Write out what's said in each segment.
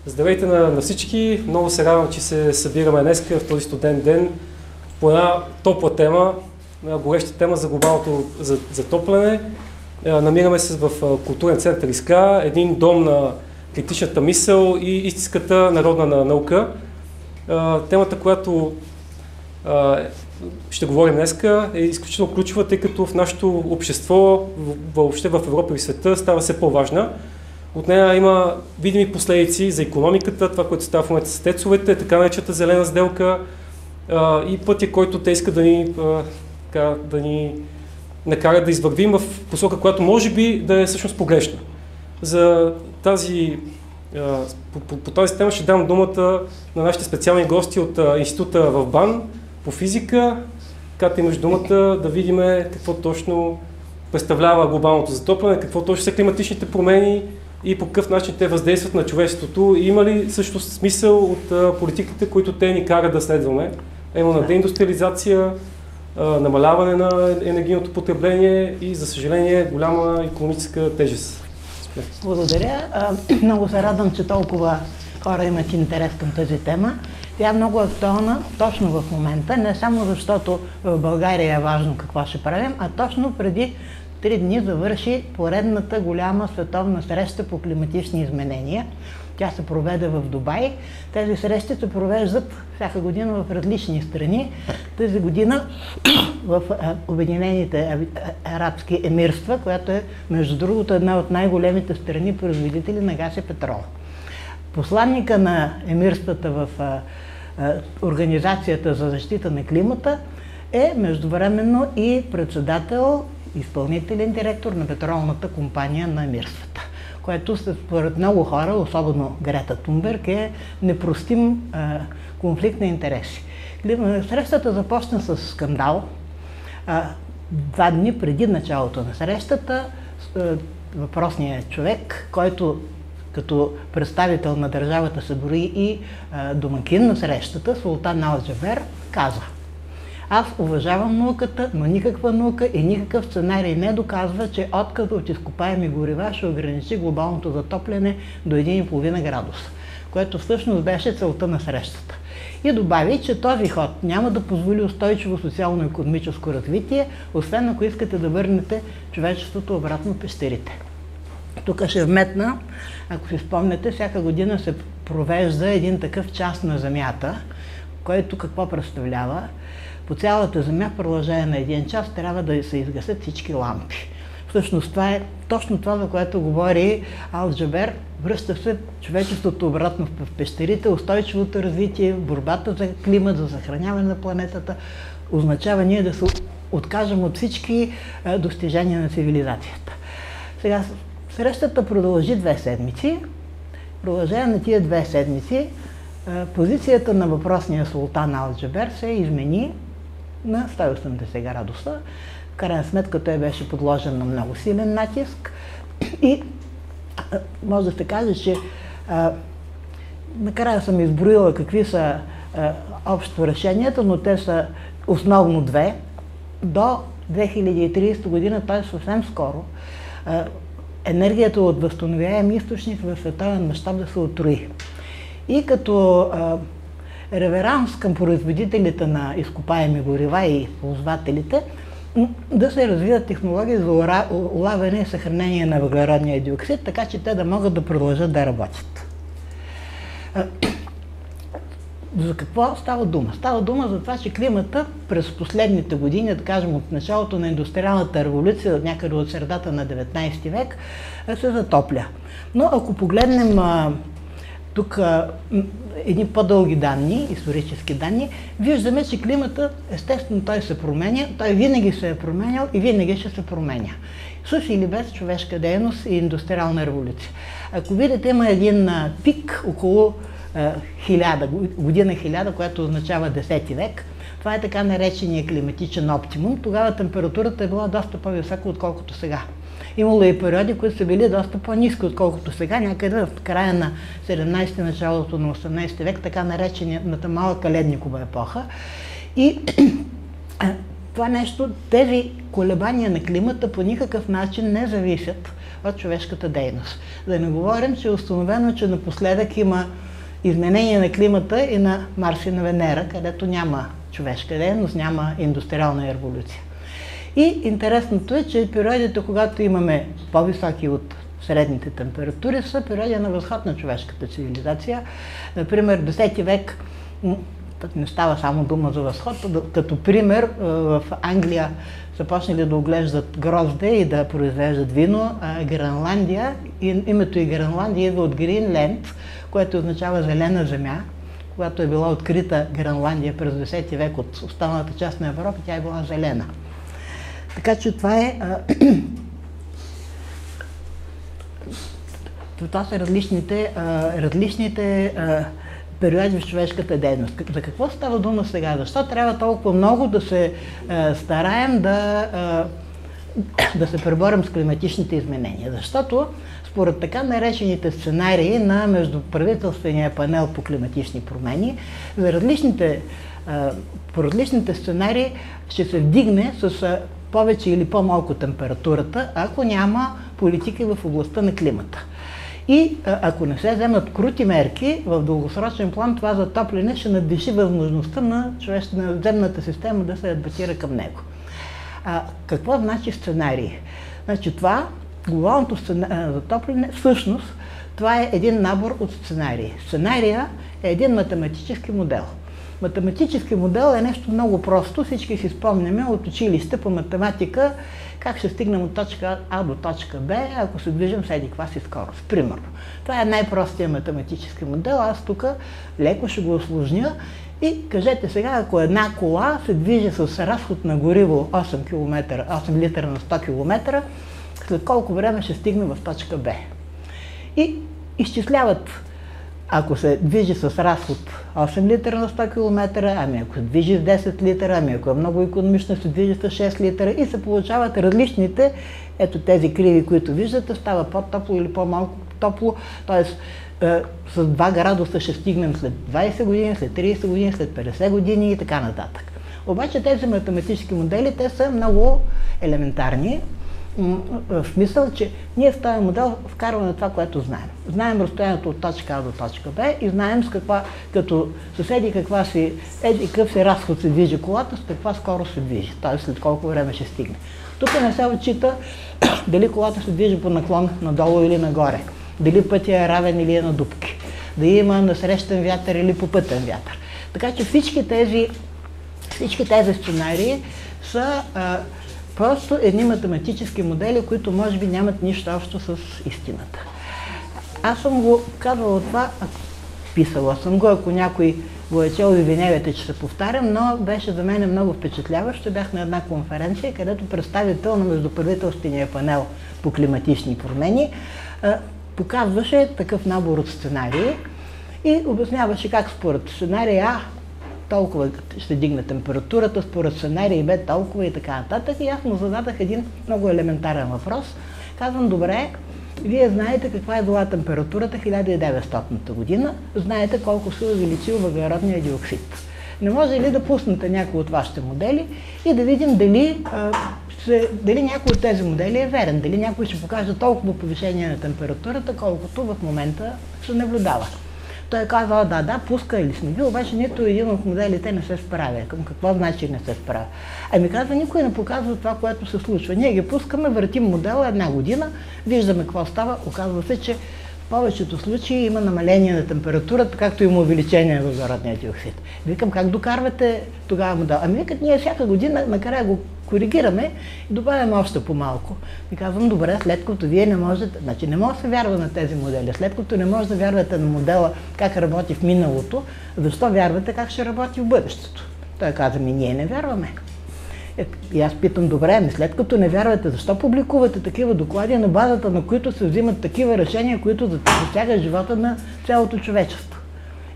Здравейте на всички! Много се радвам, че се събираме днес в този студен ден по една топла тема, гореща тема за глобалното затопляне. Намираме се в културен център Искра, един дом на критичната мисъл и истинската народна наука. Темата, която ще говорим днеска, е изключително ключова, тъй като в нашето общество, въобще в Европа и света, става все по-важна. От нея има видими последици за икономиката, това, което става в момента с ТЕЦ-овете, така наречената зелена сделка и пътя, който те искат да ни накарат да извървим в посока, която може би да е всъщност погрешна. За тази, по тази тема ще дам думата на нашите специални гости от института в БАН по физика. Ката, имаш думата да видим какво точно представлява глобалното затопляне, какво точно са климатичните промени и по какъв начин те въздействат на човечеството. И има ли също смисъл от политиките, които те ни карат да следваме? Именно на деиндустриализация, намаляване на енергийното потребление и, за съжаление, голяма икономическа тежест. Благодаря. Много се радвам, че толкова хора имат интерес към тази тема. Тя е много актуална точно в момента, не само защото в България е важно какво ще правим, а точно преди 3 дни завърши поредната голяма световна среща по климатични изменения. Тя се проведе в Дубай. Тези срещи се провеждат всяка година в различни страни. Тази година в Обединените арабски емирства, която е, между другото, една от най-големите страни производители на газ и петрол. Посланника на емирствата в Организацията за защита на климата е междувременно и председател, изпълнителен директор на петролната компания на емирствата, което според много хора, особено Грета Тунберг, е непростим конфликт на интереси. Срещата започна с скандал. 2 дни преди началото на срещата въпросният човек, който като представител на държавата се брои и домакин на срещата, Султан Ал Джабер, каза: аз уважавам науката, но никаква наука и никакъв сценарий не доказва, че отказът от изкопаеми горива ще ограничи глобалното затопляне до 1,5 градуса, което всъщност беше целта на срещата. И добави, че този ход няма да позволи устойчиво социално-икономическо развитие, освен ако искате да върнете човечеството обратно в пещерите. Тук ще вметна, ако си спомняте, всяка година се провежда един такъв час на Земята, който какво представлява? По цялата Земя в продължение на 1 час трябва да се изгасят всички лампи. Всъщност това е точно това, за което говори Ал Джабер. Връща се човечеството обратно в пещерите, устойчивото развитие, борбата за климат, за съхраняване на планетата, означава ние да се откажем от всички достижения на цивилизацията. Сега, срещата продължи 2 седмици. В продължение на тия 2 седмици позицията на въпросния Султан Ал Джабер се измени на 180 градуса. В крайна сметка той беше подложен на много силен натиск и може да се каже, че накрая съм изброила какви са общо решенията, но те са основно 2. До 2030 година, т.е. съвсем скоро, енергията от възстановяем източник в световен мащаб да се утрои. И като реверанс към производителите на изкопаеми горива и ползвателите, да се развият технологии за улавяне и съхранение на въглеродния диоксид, така че те да могат да продължат да работят. За какво става дума? Става дума за това, че климата през последните години, да кажем от началото на индустриалната революция, някъде от средата на 19 век, се затопля. Но ако погледнем тук едни по-дълги данни, исторически данни, виждаме, че климата, естествено, той се променя, той винаги се е променял и винаги ще се променя. С или без човешка дейност и индустриална революция. Ако видите, има един пик около година 1000, което означава 10 век. Това е така наречения климатичен оптимум. Тогава температурата е била доста по-висока, отколкото сега. Имало и периоди, които са били доста по-ниски, отколкото сега, някъде в края на 17-ти, началото на 18 век, така наречената малка ледникова епоха. И това нещо, тези колебания на климата по никакъв начин не зависят от човешката дейност. Да не говорим, че е установено, че напоследък има изменение на климата и на Марс и на Венера, където няма човешка дейност, няма индустриална революция. И интересното е, че периодите, когато имаме по-високи от средните температури, са периоди на възход на човешката цивилизация. Например, в X век, не става само дума за възход, като пример в Англия започнали да отглеждат грозде и да произвеждат вино. Гренландия, името и Гренландия идва от Гринленд, което означава зелена земя. Когато е била открита Гренландия през X век от останалата част на Европа, тя е била зелена. Така че това е... Това са различните периоди в човешката дейност. За какво става дума сега? Защо трябва толкова много да се стараем да се преборим с климатичните изменения? Защото според така наречените сценарии на Междуправителствения панел по климатични промени, по различните сценарии ще се вдигне с повече или по-малко температурата, ако няма политики в областта на климата. И ако не се вземат крути мерки, в дългосрочен план това затопляне ще надвиши възможността на земната система да се адаптира към него. Какво значи сценарий? Значи това, глобалното затопляне, всъщност, това е един набор от сценарии. Сценария е един математически модел. Математически модел е нещо много просто, всички си спомняме от училище по математика, как ще стигнем от точка А до точка Б, ако се движим с еди-каква си скорост. Примерно. Това е най-простият математически модел. Аз тук леко ще го усложня и кажете сега, ако една кола се движи с разход на гориво 8 литра на 100 км, след колко време ще стигне в точка Б. И изчисляват, ако се движи с разход 8 литра на 100 км, ами ако се движи с 10 литра, ами ако е много икономично, се движи с 6 литра и се получават различните, ето тези криви, които виждате, става по-топло или по-малко топло, т.е. с 2 градуса ще стигнем след 20 години, след 30 години, след 50 години и така нататък. Обаче тези математически модели, те са много елементарни, в смисъл, че ние в този модел вкарваме това, което знаем. Знаем разстоянието от точка А до точка Б и знаем с каква, като съседи какъв си разход се движи колата, с каква скорост се движи, т.е. след колко време ще стигне. Тук не се отчита дали колата се движи по наклон надолу или нагоре, дали пътя е равен или е на дупки, дали има насрещен вятър или попътен вятър. Така че всички тези сценарии са просто едни математически модели, които може би нямат нищо общо с истината. Аз съм го казвала това, писала съм го, ако някой го е чел, извинявайте, че се повтарям, но беше за мен много впечатляващо. Бях на една конференция, където представител на Междуправителствения панел по климатични промени показваше такъв набор от сценарии и обясняваше как според сценария А толкова ще дигне температурата, според сценарий Б толкова и така нататък. И аз му зададах един много елементарен въпрос. Казвам, добре, вие знаете каква е била температурата 1900 година, знаете колко се увеличил въглеродния диоксид. Не може ли да пуснете някой от вашите модели и да видим дали някой от тези модели е верен, дали някой ще покаже толкова повишение на температурата, колкото в момента се наблюдава. Той казва, да, пуска или сме бил, обаче нито един от моделите не се справя. Към какво значи не се справя? Ами казва, никой не показва това, което се случва. Ние ги пускаме, въртим модела една година, виждаме какво става, оказва се, че в повечето случаи има намаление на температурата, както има увеличение на въглеродния диоксид. Викам, как докарвате тогава модел? Ами викат, ние всяка година накрая го коригираме и добавяме още по-малко. И казвам, добре, след като вие не можете, значи не може да се вярва на тези модели, след като не може да вярвате на модела как работи в миналото, защо вярвате как ще работи в бъдещето? Той каза, ние не вярваме. И аз питам, добре, след като не вярвате, защо публикувате такива доклади, на базата на които се взимат такива решения, които засягат живота на цялото човечество?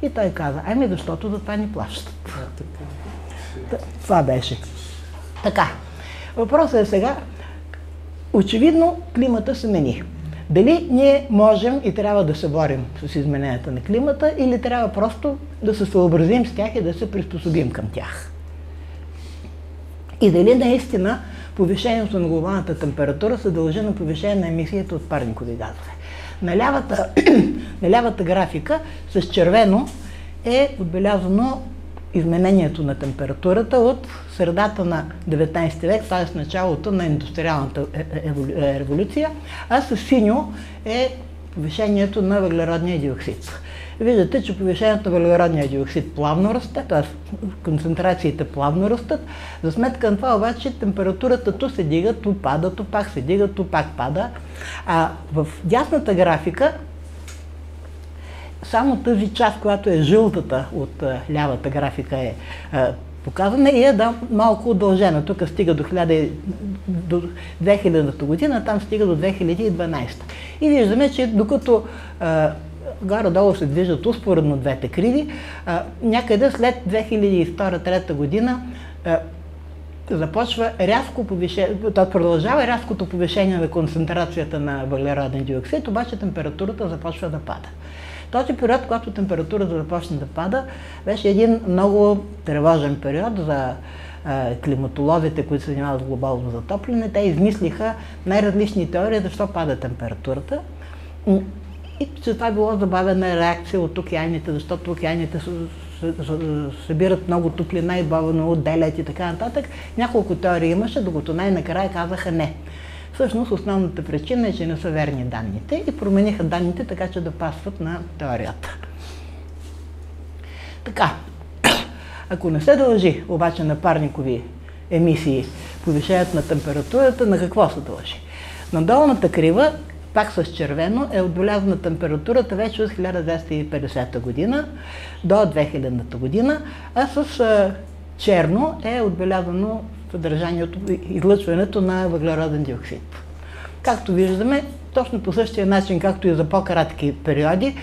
И той каза, защото за това ни плащат. Това беше. Така, въпросът е сега, очевидно климата се мени. Дали ние можем и трябва да се борим с измененията на климата или трябва просто да се съобразим с тях и да се приспособим към тях? И дали наистина повишението на глобалната температура се дължи на повишение на емисията от парникови газове. На лявата графика с червено е отбелязано изменението на температурата от средата на 19 век, т.е. началото на индустриалната революция, а с синьо е повишението на въглеродния диоксид. Виждате, че повишението на въглеродния диоксид плавно расте, т.е. концентрациите плавно растат. За сметка на това обаче температурата ту се дига, ту пада, ту пак се дига, ту пак пада. А в дясната графика само тази част, която е жълтата от лявата графика е показана и е малко удължена. Тук стига до 2000 година, там стига до 2012. И виждаме, че докато горе-долу се движат успоредно двете криви, някъде след 2002-2003 година започва рязко повишение, продължава рязкото повишение на концентрацията на въглероден диоксид, обаче температурата започва да пада. Този период, когато температурата започна да пада, беше един много тревожен период за климатолозите, които се занимават с глобално затопляне. Те измислиха най-различни теории защо пада температурата. И че това било забавена реакция от океаните, защото океаните събират много топлина и бавно отделят и така нататък. Няколко теории имаше, докато най-накрая казаха не. Всъщност основната причина е, че не са верни данните и промениха данните така, че да пасват на теорията. Така, ако не се дължи обаче на парникови емисии повишението на температурата, на какво се дължи? На долната крива, пак с червено, е отбелязана температурата вече от 1250 година до 2000 година, а с черно е отбелязано съдържанието, излъчването на въглероден диоксид. Както виждаме, точно по същия начин, както и за по-кратки периоди,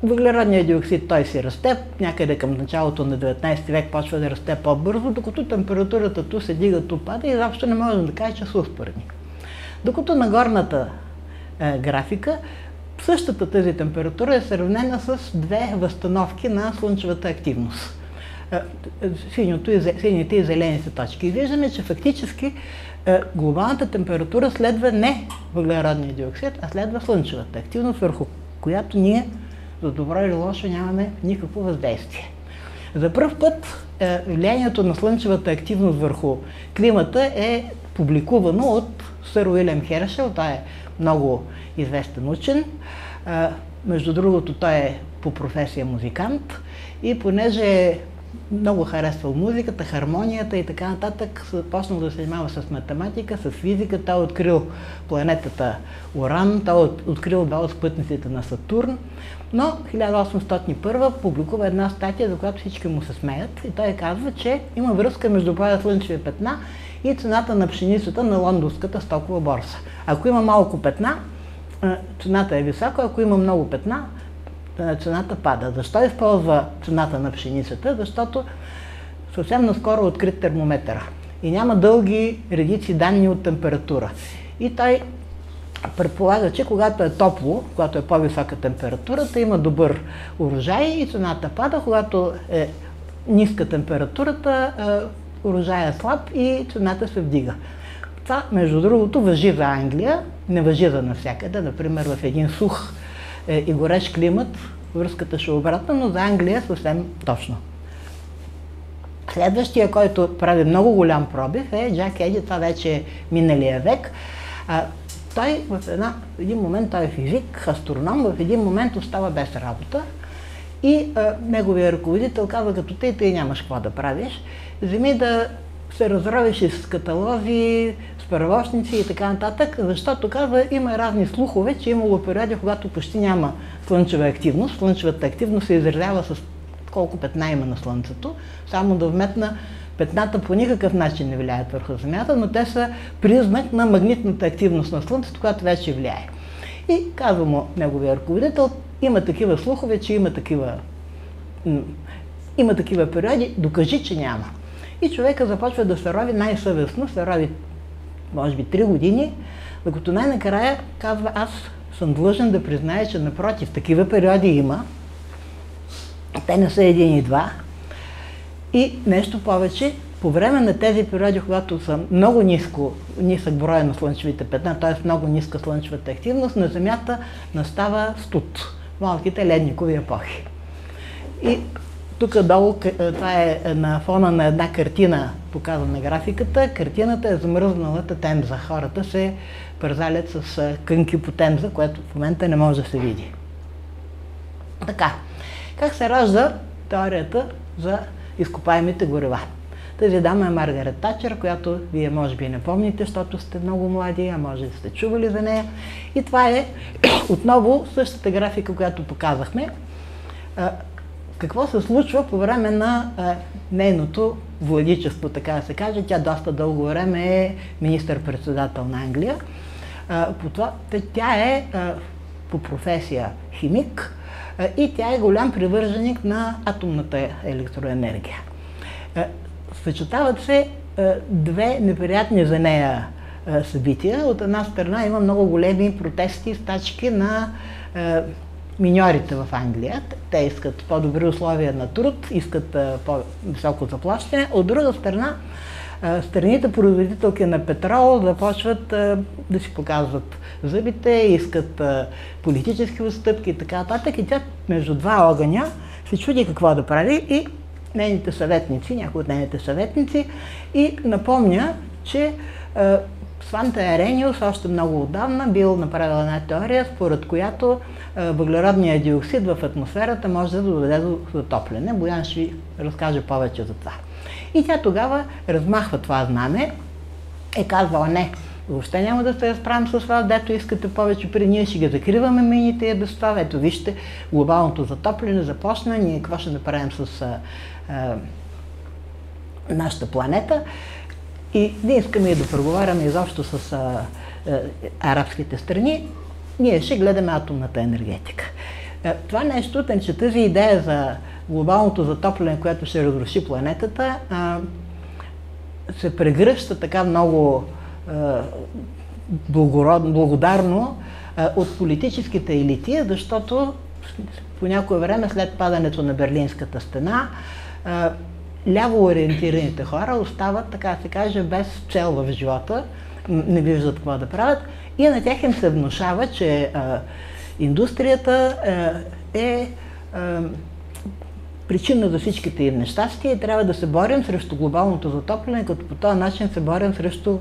въглеродният диоксид той си расте, някъде към началото на 19 век почва да расте по-бързо, докато температурата ту се дига, ту пада и изобщо не можем да кажем, че са успоредни. Докато на горната графика, същата тази температура е сравнена с две възстановки на слънчевата активност. Сините и зелените точки. И виждаме, че фактически глобалната температура следва не въглеродния диоксид, а следва слънчевата активност, върху която ние, за добро или лошо, нямаме никакво въздействие. За пръв път влиянието на слънчевата активност върху климата е публикувано от сър Уилям Хершел. Той е много известен учен. Между другото, той е по професия музикант и понеже много харесвал музиката, хармонията и така нататък, почнал да се занимава с математика, с физика. Той е открил планетата Уран, той е открил два от спътниците на Сатурн, но 1801 публикува една статия, за която всички му се смеят, и той казва, че има връзка между броя слънчеви петна и цената на пшеницата на лондонската стокова борса. Ако има малко петна, цената е висока, ако има много петна, цената пада. Защо използва цената на пшеницата? Защото съвсем наскоро е открит термометъра и няма дълги редици данни от температура. И той предполага, че когато е топло, когато е по-висока температурата, има добър урожай и цената пада. Когато е ниска температурата, урожай е слаб и цената се вдига. Това, между другото, важи за Англия, не важи за навсякъде. Например, в един сух и горещ климат връзката ще е обратна, но за Англия е съвсем точно. Следващия, който прави много голям пробив, е Джак Еди, това вече е миналия век. Той в един момент, той е физик, астроном, в един момент остава без работа и неговия ръководител казва, като тъй нямаш какво да правиш, вземи да се разровиш с каталози, справочници и така нататък, защото казва, има разни слухове, че имало периоди, когато почти няма слънчева активност. Слънчевата активност се изразява с колко петна има на Слънцето. Само да вметна, петната по никакъв начин не влияят върху Земята, но те са признак на магнитната активност на Слънцето, която вече влияе. И казва му неговия ръководител, има такива слухове, че има такива периоди, докажи, че няма. И човека започва да се рови най-съвестно, се рови може би 3 години, докато най-накрая казва, аз съм длъжен да призная, че напротив, такива периоди има, те не са един и два. И нещо повече, по време на тези периоди, когато са много нисък брой на слънчевите петна, т.е. много ниска слънчевата активност, на Земята настава студ, малките ледникови епохи. И тук долу, това е на фона на една картина, показана на графиката. Картината е замръзналата Темза. Хората се пързалят с кънки по Темза, което в момента не може да се види. Така, как се ражда теорията за изкопаемите горива? Тази дама е Маргарет Тачър, която вие може би не помните, защото сте много млади, а може да сте чували за нея. И това е отново същата графика, която показахме. Какво се случва по време на нейното владичество, така да се каже. Тя доста дълго време е министър-председател на Англия. Тя е по професия химик и тя е голям привърженик на атомната електроенергия. Съчетават се две неприятни за нея събития. От една страна има много големи протести, стачки на миньорите в Англия. Те искат по-добри условия на труд, искат по-високо заплащане. От друга страна, страните производителки на петрол започват да си показват зъбите, искат политически отстъпки и така нататък. И тя между два огъня се чуди какво да прави и нейните съветници, някои от нейните съветници, и напомня, че Сванте Арениус още много отдавна бил направил една теория, според която въглеродният диоксид в атмосферата може да доведе до затопляне. Боян ще ви разкаже повече за това. И тя тогава размахва това знаме, казвала не, въобще няма да се справим с вас, дето искате повече при ние, ще ги закриваме мините и без това. Ето вижте, глобалното затопляне започна, ние какво ще направим с нашата планета. И не искаме и да преговаряме изобщо с арабските страни, ние ще гледаме атомната енергетика. Това нещо, че тази идея за глобалното затопляне, което ще разруши планетата, се прегръща така много благодарно от политическите елити, защото по някое време след падането на Берлинската стена, ляво ориентираните хора остават, така да се каже, без цел в живота, не виждат какво да правят и на тях им се внушава, че индустрията е причина за всичките им нещастия и трябва да се борим срещу глобалното затопляне, като по този начин се борим срещу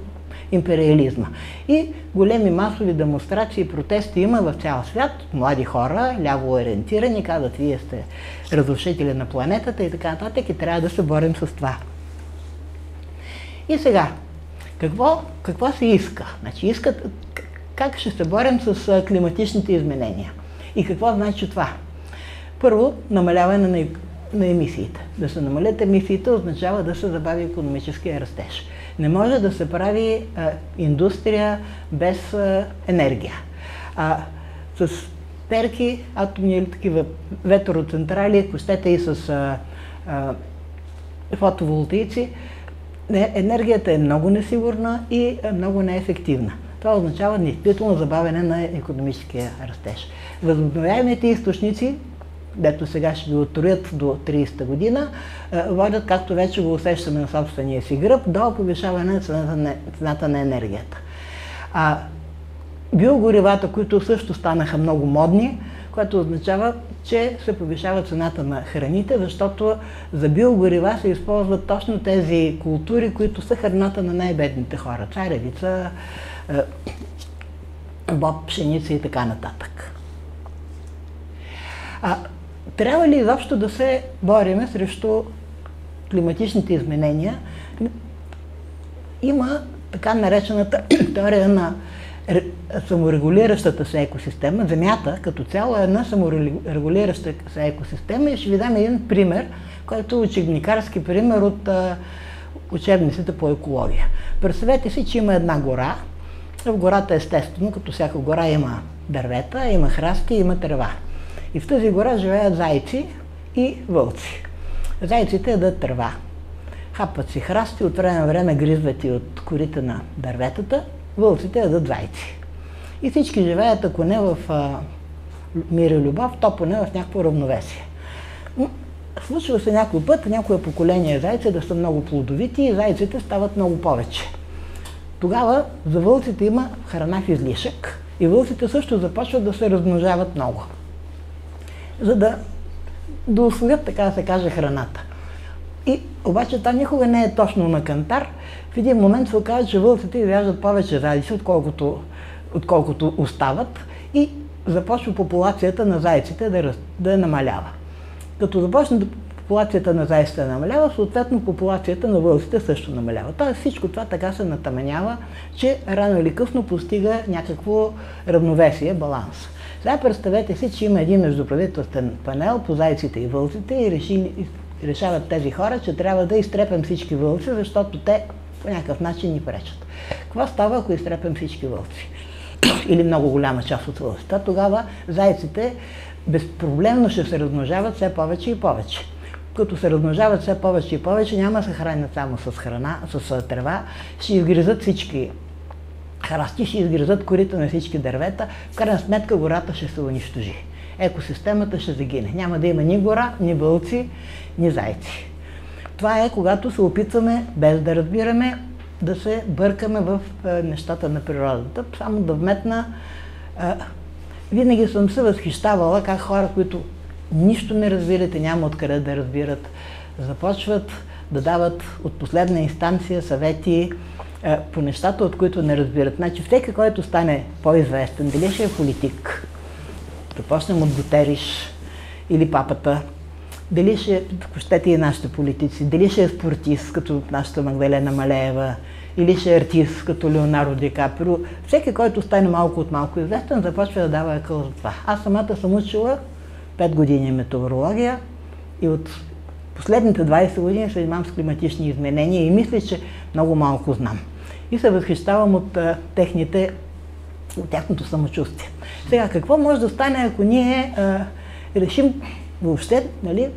империализма. И големи масови демонстрации и протести има в цял свят. Млади хора, ляво ориентирани, казват, вие сте разрушители на планетата и така нататък и трябва да се борим с това. И сега, какво се иска? Значи, искат как ще се борим с климатичните изменения. И какво значи това? Първо, намаляване на емисиите. Да се намалят емисиите означава да се забави икономическия растеж. Не може да се прави индустрия без енергия. С перки, атомни или такива ветроцентрали, ако щете и с фотоволтаици, енергията е много несигурна и много неефективна. Това означава действително забавяне на икономическия растеж. Възобновяемите източници, дето сега ще ги отроят до 30-та година, водят, както вече го усещаме на собствения си гръб, до повишаване на цената на енергията. Биогоривата, които също станаха много модни, което означава, че се повишава цената на храните, защото за биогорива се използват точно тези култури, които са храната на най-бедните хора. Царевица, боб, пшеница и така нататък. Трябва ли изобщо да се бориме срещу климатичните изменения? Има така наречената теория на саморегулиращата се екосистема. Земята като цяло е една саморегулираща се екосистема и ще ви дам един пример, който е учебникарски пример от учебниците по екология. Представете си, че има една гора. В гората естествено, като всяка гора, има дървета, има храсти, има трева. И в тази гора живеят зайци и вълци. Зайците ядат трева, хапват си храсти, от време на време гризват и от корите на дърветата, вълците ядат зайци. И всички живеят, ако не в мир и любов, то поне в някакво равновесие. случва се някой път, някое поколение зайци да са много плодовити и зайците стават много повече. Тогава за вълците има храна в излишък и вълците също започват да се размножават много, за да усвоят, така да се каже, храната. И обаче това никога не е точно на кантар. В един момент се оказва, че вълците изяждат повече зайци, отколкото остават и започва популацията на зайците да намалява. Като започне популацията на зайците да намалява, съответно популацията на вълците също намалява. Тоест всичко това така се натъменява, че рано или късно постига някакво равновесие, баланс. Сега представете си, че има един междуправителствен панел по зайците и вълците и решават тези хора, че трябва да изтрепем всички вълци, защото те по някакъв начин ни пречат. Какво става, ако изтрепем всички вълци? Или много голяма част от вълците? Тогава зайците безпроблемно ще се размножават все повече и повече. Като се размножават все повече и повече, няма да се хранят само с храна, с трева, ще изгризат всички храсти, ще изгризат корите на всички дървета, в крайна сметка гората ще се унищожи. Екосистемата ще загине. Няма да има ни гора, ни вълци, ни зайци. Това е когато се опитваме, без да разбираме, да се бъркаме в нещата на природата. Само да вметна, винаги съм се възхищавала как хора, които нищо не разбират и няма откъде да разбират, започват да дават от последна инстанция съвети по нещата, от които не разбират. Значи всеки, който стане по-известен, дали ще е политик, да почнем от Гутериш или папата, дали ще, ако щете и нашите политици, дали ще е спортист, като нашата Магдалена Малеева, или ще е артист, като Леонардо Ди Каприо, всеки, който стане малко от малко известен, започва да дава акъл за това. Аз самата съм учила 5 години метеорология и от последните 20 години се занимавам с климатични изменения и мисля, че много малко знам. И се възхищавам от тяхното самочувствие. Сега, какво може да стане, ако ние решим въобще, нали,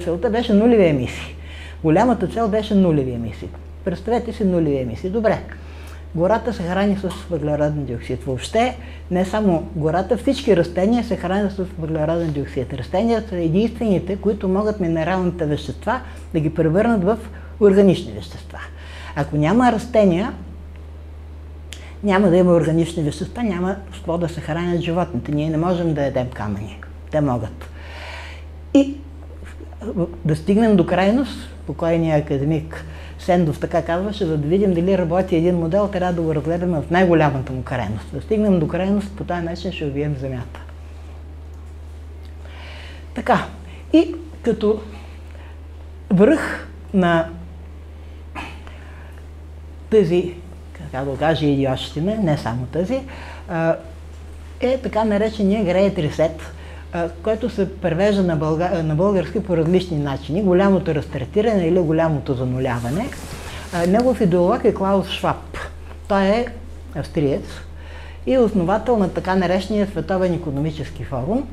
целта беше нулеви емисии. Голямата цел беше нулеви емисии. Представете си нулеви емисии. Добре, гората се храни с въглероден диоксид. Въобще, не само гората, всички растения се хранят с въглероден диоксид. Растенията са единствените, които могат минералните вещества да ги превърнат в органични вещества. Ако няма растения, няма да има органични вещества, няма с какво да се хранят животните. Ние не можем да ядем камъни. Те могат. И да стигнем до крайност, покойният академик Сендов така казваше, за да видим дали работи един модел, трябва да го разгледаме в най-голямата му крайност. Да стигнем до крайност, по този начин ще убием Земята. Така, и като връх на тази, как да кажа, идиотщина, не само тази, е така наречения Great Reset, който се превежда на български по различни начини. Голямото разтретиране или голямото зануляване. Негов идеолог е Клаус Шваб. Той е австриец и основател на така наречения Световен икономически форум.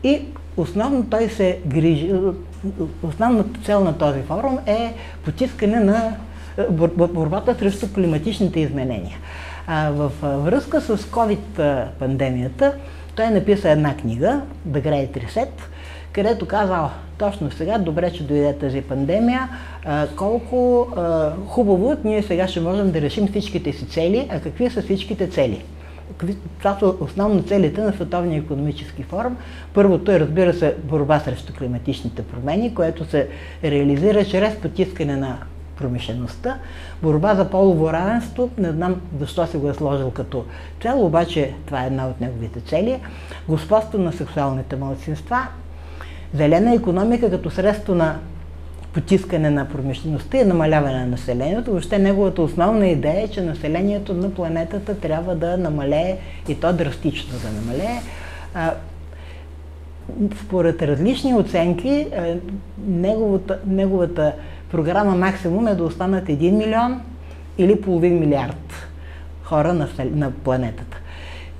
И основно той се грижи, основната цел на този форум е потискане на борбата срещу климатичните изменения. Във връзка с COVID-пандемията, той написа една книга, The Great Reset, където казал точно сега, добре, че дойде тази пандемия, колко хубаво ние сега ще можем да решим всичките си цели, а какви са всичките цели. Това са основно целите на Световния икономически форум. Първото е, разбира се, борба срещу климатичните промени, което се реализира чрез потискане на промишлеността, борба за полово равенство, не знам защо си го е сложил като цел, обаче това е една от неговите цели, господство на сексуалните малцинства, зелена икономика като средство на потискане на промишлеността и намаляване на населението. Въобще неговата основна идея е, че населението на планетата трябва да намалее и то драстично да намалее. Според различни оценки, неговата програма максимум е да останат 1 милион или половин милиард хора на планетата.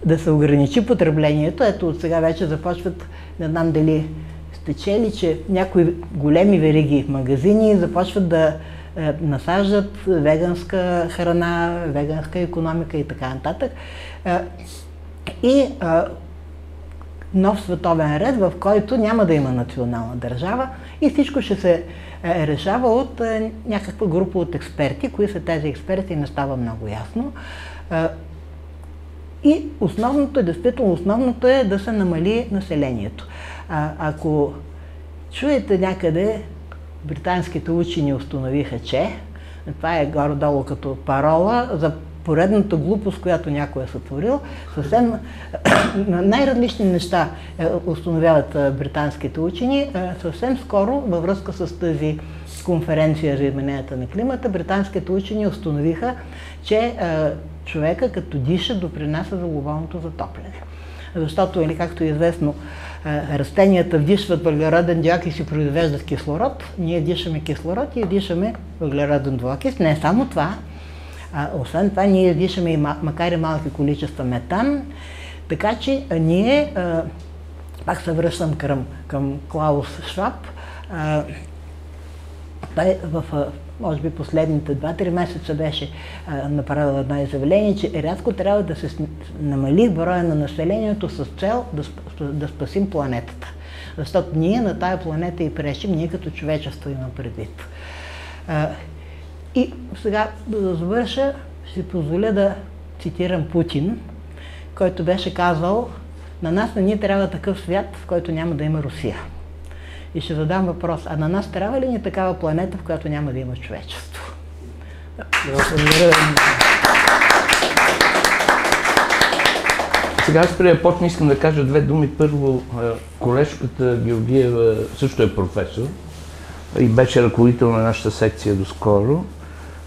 Да се ограничи потреблението, ето от сега вече започват, не знам дали сте чели, че някои големи вериги магазини започват да насаждат веганска храна, веганска икономика и така нататък. И нов световен ред, в който няма да има национална държава и всичко ще се решава от някаква група от експерти. Кои са тези експерти, не става много ясно. И основното е да се намали населението. Ако чуете някъде, британските учени установиха, че това е горе-долу като парола за поредната глупост, която някой е сътворил. Съвсем най-различни неща установяват британските учени. Съвсем скоро, във връзка с тази конференция за измененията на климата, британските учени установиха, че човека като диша допринася за глобалното затопляне. Защото, или както е известно, растенията вдишват въглероден диокис и си произвеждат кислород. Ние дишаме кислород и дишаме въглероден двуокис. Не само това. Освен това, ние дишаме и макар и малки количества метан. Така че ние, пак се връщам към Клаус Шваб, той в може би последните 2-3 месеца беше направил едно изявление, че рязко трябва да се намали броя на населението с цел да спасим планетата. Защото ние на тая планета и пречим, ние като човечество има предвид. И сега, да завърша, ще си позволя да цитирам Путин, който беше казал: на нас не ни трябва такъв свят, в който няма да има Русия. И ще задам въпрос: а на нас трябва ли ни такава планета, в която няма да има човечество? Сега аз преди да почна искам да кажа две думи. Първо, колежката Георгиева също е професор и беше ръководител на нашата секция доскоро.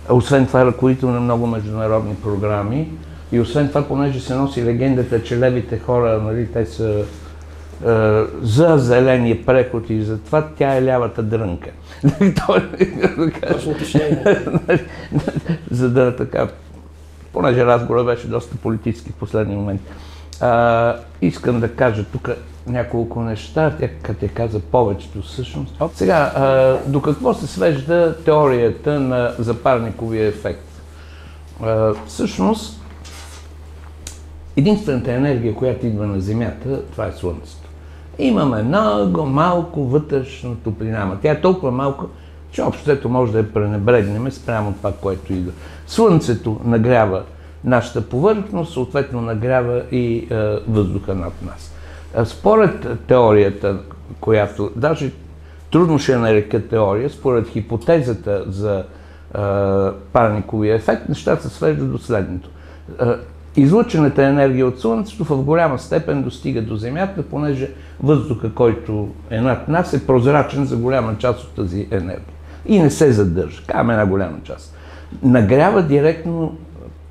Освен това е ръководител на много международни програми и освен това, понеже се носи легендата, че левите хора, нали, те са за зеления преход и за това, тя е лявата дрънка. За да така, понеже разговорът беше доста политически в последния момент. Искам да кажа тук няколко неща, тя каза повечето всъщност. Сега, до какво се свежда теорията за парниковия ефект? Всъщност, единствената енергия, която идва на Земята, това е Слънцето. Имаме много малко вътрешна топлина, тя е толкова малко, че общото може да я пренебрегнем спрямо това, което идва. Слънцето нагрява нашата повърхност, съответно нагрява и въздуха над нас. Според теорията, която даже трудно ще нарека теория, според хипотезата за парниковия ефект, нещата се свеждат до следното. Излъчената енергия от Слънцето в голяма степен достига до Земята, понеже въздуха, който е над нас, е прозрачен за голяма част от тази енергия. И не се задържа, казваме една голяма част. Нагрява директно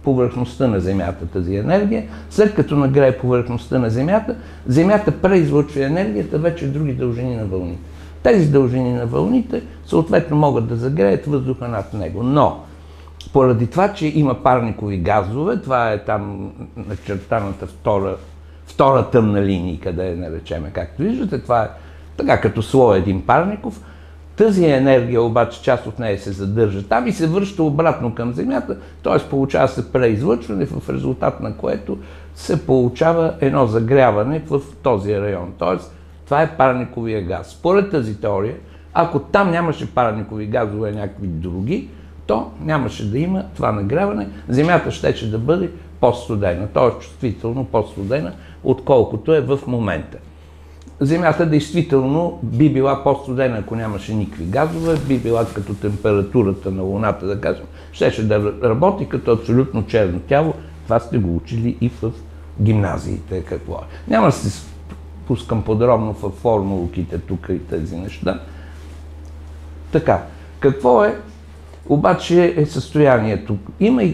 повърхността на Земята тази енергия. След като нагрее повърхността на Земята, Земята преизлъчва енергията вече в други дължини на вълните. Тези дължини на вълните съответно могат да загреят въздуха над него. Но поради това, че има парникови газове, това е там начертаната втора тъмна линия, къде я наречеме, както виждате, това е така като слой един парников. Тази енергия обаче, част от нея се задържа там и се връща обратно към Земята, т.е. получава се преизлъчване, в резултат на което се получава едно загряване в този район. Т.е. това е парниковия газ. Според тази теория, ако там нямаше парникови газове и някакви други, то нямаше да има това нагряване. Земята щеше да бъде по-студена, т.е. чувствително по-студена, отколкото е в момента. Земята действително би била по-студена, ако нямаше никакви газове, би била като температурата на Луната, да кажем, щеше да работи като абсолютно черно тяло. Това сте го учили и в гимназиите, какво е. Няма да се пускам подробно в формулките тук и тези неща. Така, какво е обаче е състоянието?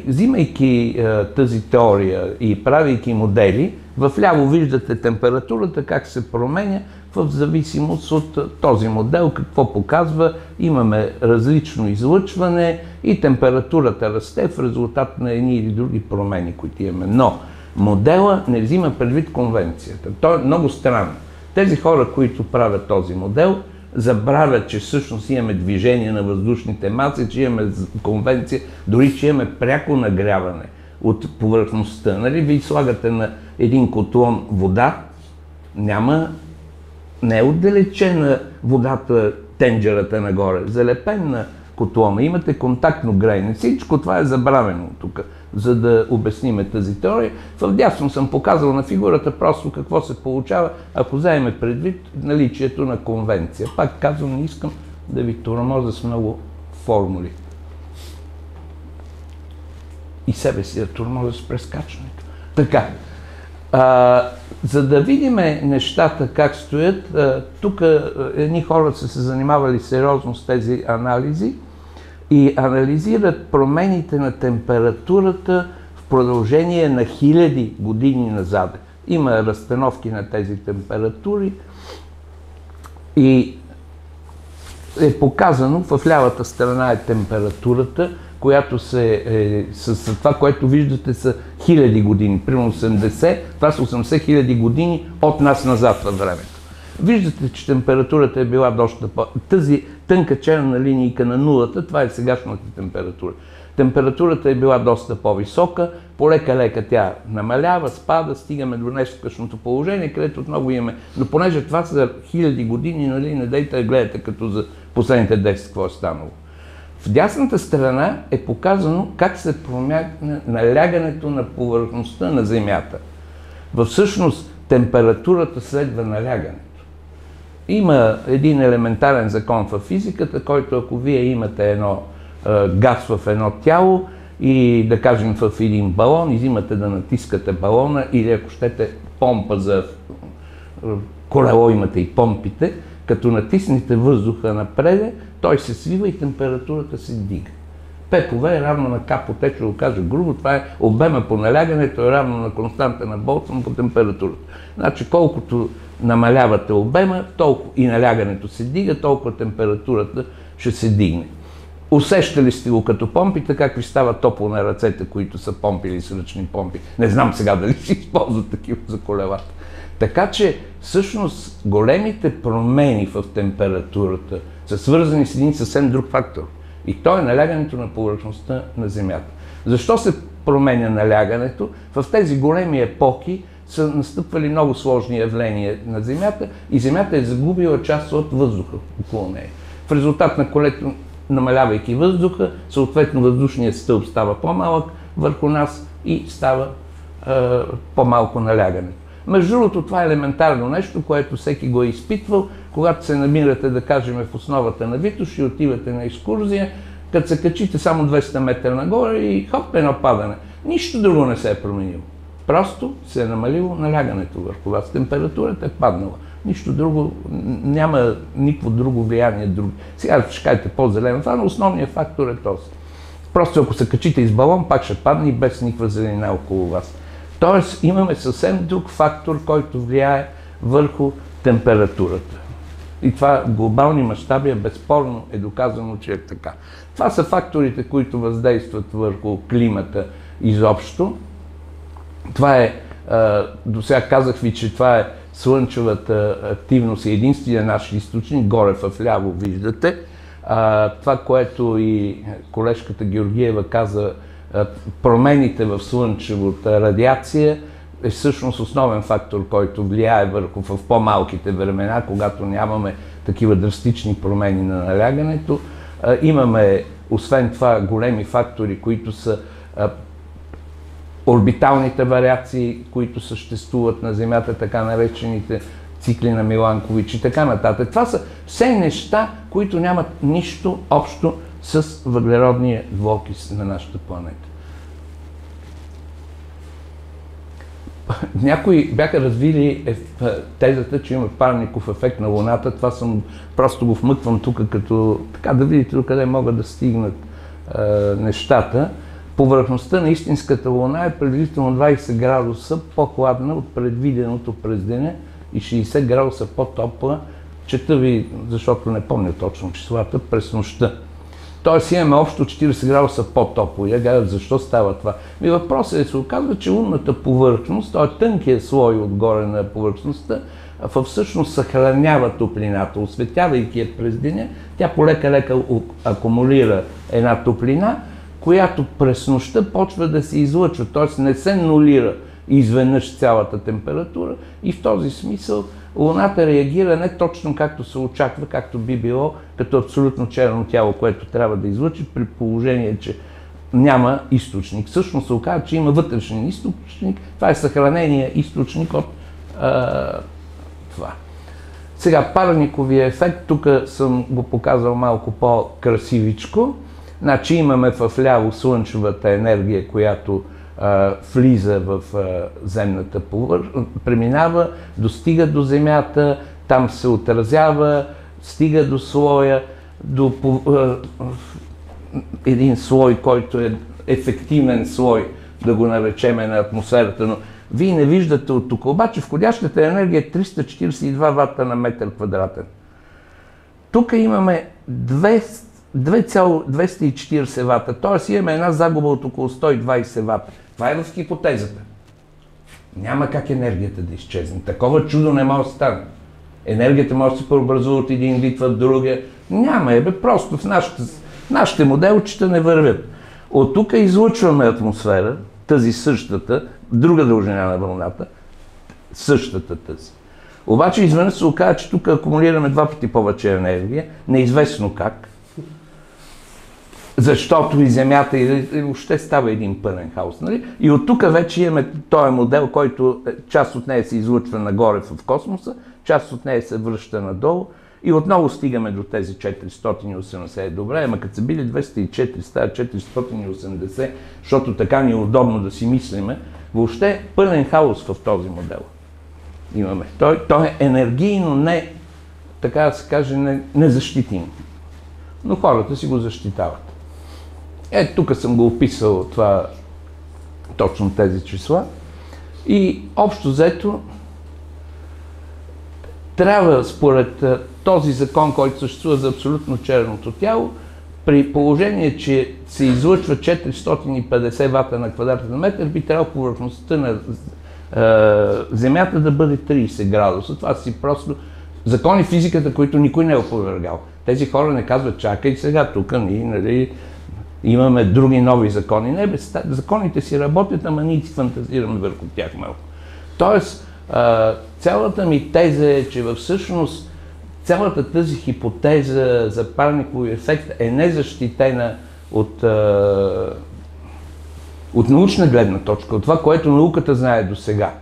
Взимайки тази теория и правейки модели, вляво виждате температурата, как се променя в зависимост от този модел, какво показва. Имаме различно излъчване и температурата расте в резултат на едни или други промени, които имаме. Но модела не взима предвид конвенцията. Той е много странно. Тези хора, които правят този модел, забравят, че всъщност имаме движение на въздушните маси, че имаме конвенция, дори че имаме пряко нагряване от повърхността. Нали? Вие слагате на един котлон вода Не е отдалечена водата, тенджерата нагоре, залепен на котлона. Имате контактно греене. Всичко това е забравено тук, за да обясниме тази теория. Вдясно съм показал на фигурата просто какво се получава, ако вземем предвид наличието на конвенция. Пак казвам, не искам да ви тормозя с много формули. И себе си да тормозя с прескачането. Така. За да видим нещата как стоят, тук едни хора са се занимавали сериозно с тези анализи и анализират промените на температурата в продължение на хиляди години назад. Има разстановки на тези температури и е показано, в лявата страна е температурата, която с това, което виждате, са хиляди години, примерно 80, това са 80 хиляди години от нас назад във времето. Виждате, че температурата е била доста тази тънка черна линийка на нулата, това е сегашната температура. Температурата е била доста по-висока, полека-лека тя намалява, спада, стигаме до днешното положение, където отново имаме. Но понеже това са хиляди години, нали, не дейте да гледате като за последните 10 какво е станало. В дясната страна е показано как се променя налягането на повърхността на Земята. Всъщност температурата следва налягането. Има един елементарен закон в физиката, който ако вие имате газ в едно тяло и да кажем в един балон, изимате да натискате балона или ако щете помпа за колело, имате и помпите, като натиснете въздуха напред, той се свива и температурата се дига. П/В е равно на К по Т, ще го кажа грубо, това е обема по налягането е равно на константа на Болцман по температурата. Значи колкото намалявате обема, толкова и налягането се дига, толкова температурата ще се дигне. Усещали сте го като помпите, как ви става топло на ръцете, които са помпили с ръчни помпи. Не знам сега дали си използват такива за колелата. Така че всъщност големите промени в температурата са свързани с един съвсем друг фактор. И то е налягането на повърхността на Земята. Защо се променя налягането? В тези големи епохи са настъпвали много сложни явления на Земята и Земята е загубила част от въздуха около нея. В резултат на което, намалявайки въздуха, съответно въздушният стълб става по-малък върху нас и става по-малко налягането. Между другото, това е елементарно нещо, което всеки го е изпитвал, когато се намирате, да кажем, в основата на Витош и отивате на екскурзия, като се качите само 200 метра нагоре и хоп, едно падане. Нищо друго не се е променило. Просто се е намалило налягането върху вас. Температурата е паднала. Нищо друго, няма никакво друго влияние. Сега ще кажете по-зелено, това, но основният фактор е този. Просто ако се качите из балон, пак ще падне и без никаква зеленина около вас. Тоест имаме съвсем друг фактор, който влияе върху температурата. И това в глобални мащаби безспорно е доказано, че е така. Това са факторите, които въздействат върху климата изобщо. Това е, до сега казах ви, че това е слънчевата активност и единствения наш източник, горе в ляво виждате. Това, което и колежката Георгиева каза, промените в слънчевата радиация е всъщност основен фактор, който влияе върху в по-малките времена, когато нямаме такива драстични промени на налягането. Имаме, освен това, големи фактори, които са орбиталните вариации, които съществуват на Земята, така наречените цикли на Миланкович и така нататък. Това са все неща, които нямат нищо общо с въглеродния двуокис на нашата планета. Някои бяха развили тезата, че има парников ефект на Луната. Това просто го вмъквам тук, като така да видите докъде могат да стигнат нещата. Повърхността на истинската Луна е приблизително 20 градуса по-хладна от предвиденото през деня и 60 градуса по-топла, чета ви, защото не помня точно числата, през нощта. Тоест имаме общо 40 градуса по-топло. Я гадат защо става това. Въпросът е, се оказва, че лунната повърхност, т.е. тънкият слой отгоре на повърхността, всъщност съхранява топлината. Осветявайки я през деня, тя полека-лека акумулира една топлина, която през нощта почва да се излъчва, т.е. не се нулира. изведнъж цялата температура и в този смисъл Луната реагира не точно както се очаква, както би било като абсолютно черно тяло, което трябва да излъчи при положение, че няма източник. Всъщност се оказва, че има вътрешен източник, това е съхранения източник от това. Сега, парниковия ефект, тук съм го показал малко по-красивичко. Значи имаме в ляво слънчевата енергия, която влиза в земната повърхност, преминава, достига до Земята, там се отразява, стига до слоя, до един слой, който е ефективен слой, да го наречеме, на атмосферата, но вие не виждате от тук. Обаче входящата енергия е 342 вата на метър квадратен. Тук имаме 2,240 вата, т.е. имаме една загуба от около 120 вата. Това е в хипотезата. Няма как енергията да изчезне. Такова чудо не може да стане. Енергията може да се преобразува от един вид в другия. Няма, просто в нашите моделчета не вървят. От тук излъчваме атмосфера, тази същата, друга дължина на вълната, същата тази. Обаче изведнъж се оказа, че тук акумулираме 2 пъти повече енергия, неизвестно как, защото и Земята и въобще става един пълен хаос. Нали? И от тук вече имаме този модел, който част от нея се излъчва нагоре в космоса, част от нея се връща надолу и отново стигаме до тези 480. Добре, ама като са били 204, става 480, защото така ни е удобно да си мислиме. Въобще пълен хаос в този модел имаме. Той е енергийно не, така да се каже, незащитим. Но хората си го защитават. Тук съм го описал това, точно тези числа. И общо взето трябва според този закон, който съществува за абсолютно черното тяло, при положение, че се излъчва 450 вата на квадратен метър, би трябвало повърхността на Земята да бъде 30 градуса. Това си просто закони физиката, които никой не е опровергал. Тези хора не казват, чакай сега, тук нали, имаме други нови закони. Не, законите си работят, ама ние си фантазираме върху тях малко. Тоест, цялата ми теза е, че всъщност цялата тази хипотеза за парниковия ефект е незащитена от научна гледна точка, от това, което науката знае до сега.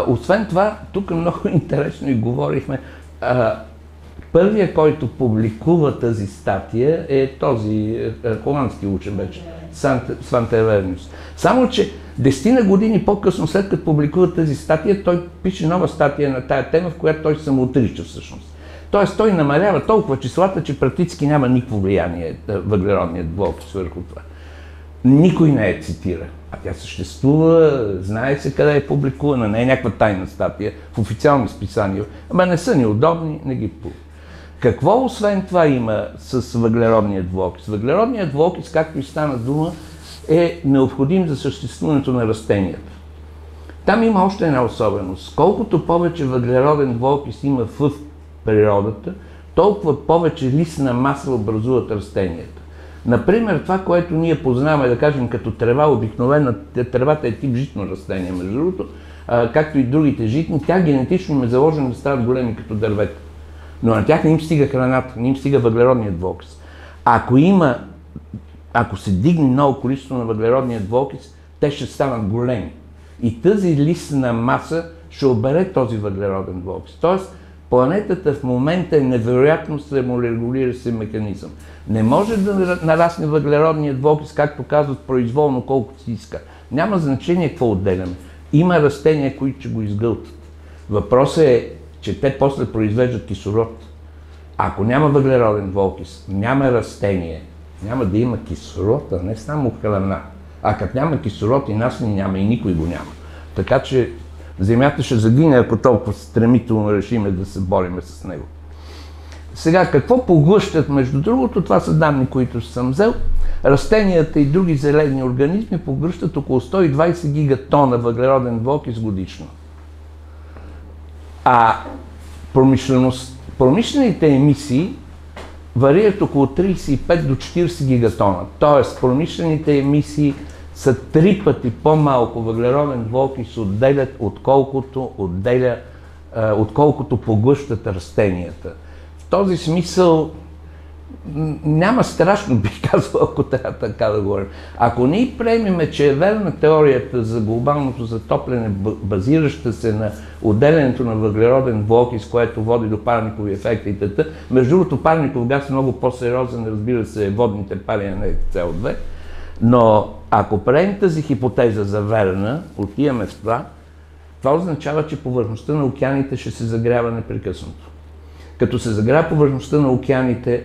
Освен това, тук много интересно и говорихме, първият, който публикува тази статия е този холандски учен вече, Сванте Вернюс. Само, че 10 години по-късно, след като публикува тази статия, той пише нова статия на тая тема, в която той се отрича всъщност. Тоест той намалява толкова числата, че практически няма никакво влияние въглеродният двуокис върху това. Никой не я цитира. А тя съществува, знае се къде е публикувана, не е някаква тайна статия в официални списания. Ама не са неудобни, не ги публикуват. Какво освен това има с въглеродния двуокис? Въглеродният двуокис, както и стана дума, е необходим за съществуването на растенията. Там има още една особеност. Колкото повече въглероден двуокис има в природата, толкова повече листна маса образуват растенията. Например, това, което ние познаваме, да кажем, като трева, обикновена тревата е тип житно растение, между другото, както и другите житни, тя генетично е заложена да стават големи като дървета. Но на тях не им стига храната, не им стига въглеродният двуокис. Ако се дигне много количество на въглеродния двуокис, те ще станат големи. И тази листна маса ще обере този въглероден двуокис. Тоест, планетата в момента е невероятно саморегулиращ се механизъм. Не може да нарасне въглеродния двуокис, както казват, произволно колкото си иска. Няма значение какво отделяме. Има растения, които ще го изгълтат. Въпросът е, че те после произвеждат кислород. Ако няма въглероден двуокис, няма растение, няма да има кислород, а не само храна. А като няма кислород и нас ни няма, и никой го няма. Така че Земята ще загине, ако толкова стремително решиме да се бориме с него. Сега, какво поглъщат, между другото, това са данни, които съм взел. Растенията и други зелени организми поглъщат около 120 гигатона въглероден двуокис годишно. А промишлените емисии варират около 35 до 40 гигатона. Тоест, промишлените емисии са 3 пъти по-малко въглероден двуокис отделят, отколкото поглъщат растенията. В този смисъл няма страшно, бих казал, ако трябва така да говорим. Ако ние приемем, че е верна теорията за глобалното затопляне, базираща се на отделянето на въглероден двуокис, което води до парникови ефекти и т.н. Между другото, парников газ е много по-сериозен, разбира се, водните пари на CO2. Но ако приемем тази хипотеза за верна, отиваме в това означава, че повърхността на океаните ще се загрява непрекъснато. Като се загрява повърхността на океаните,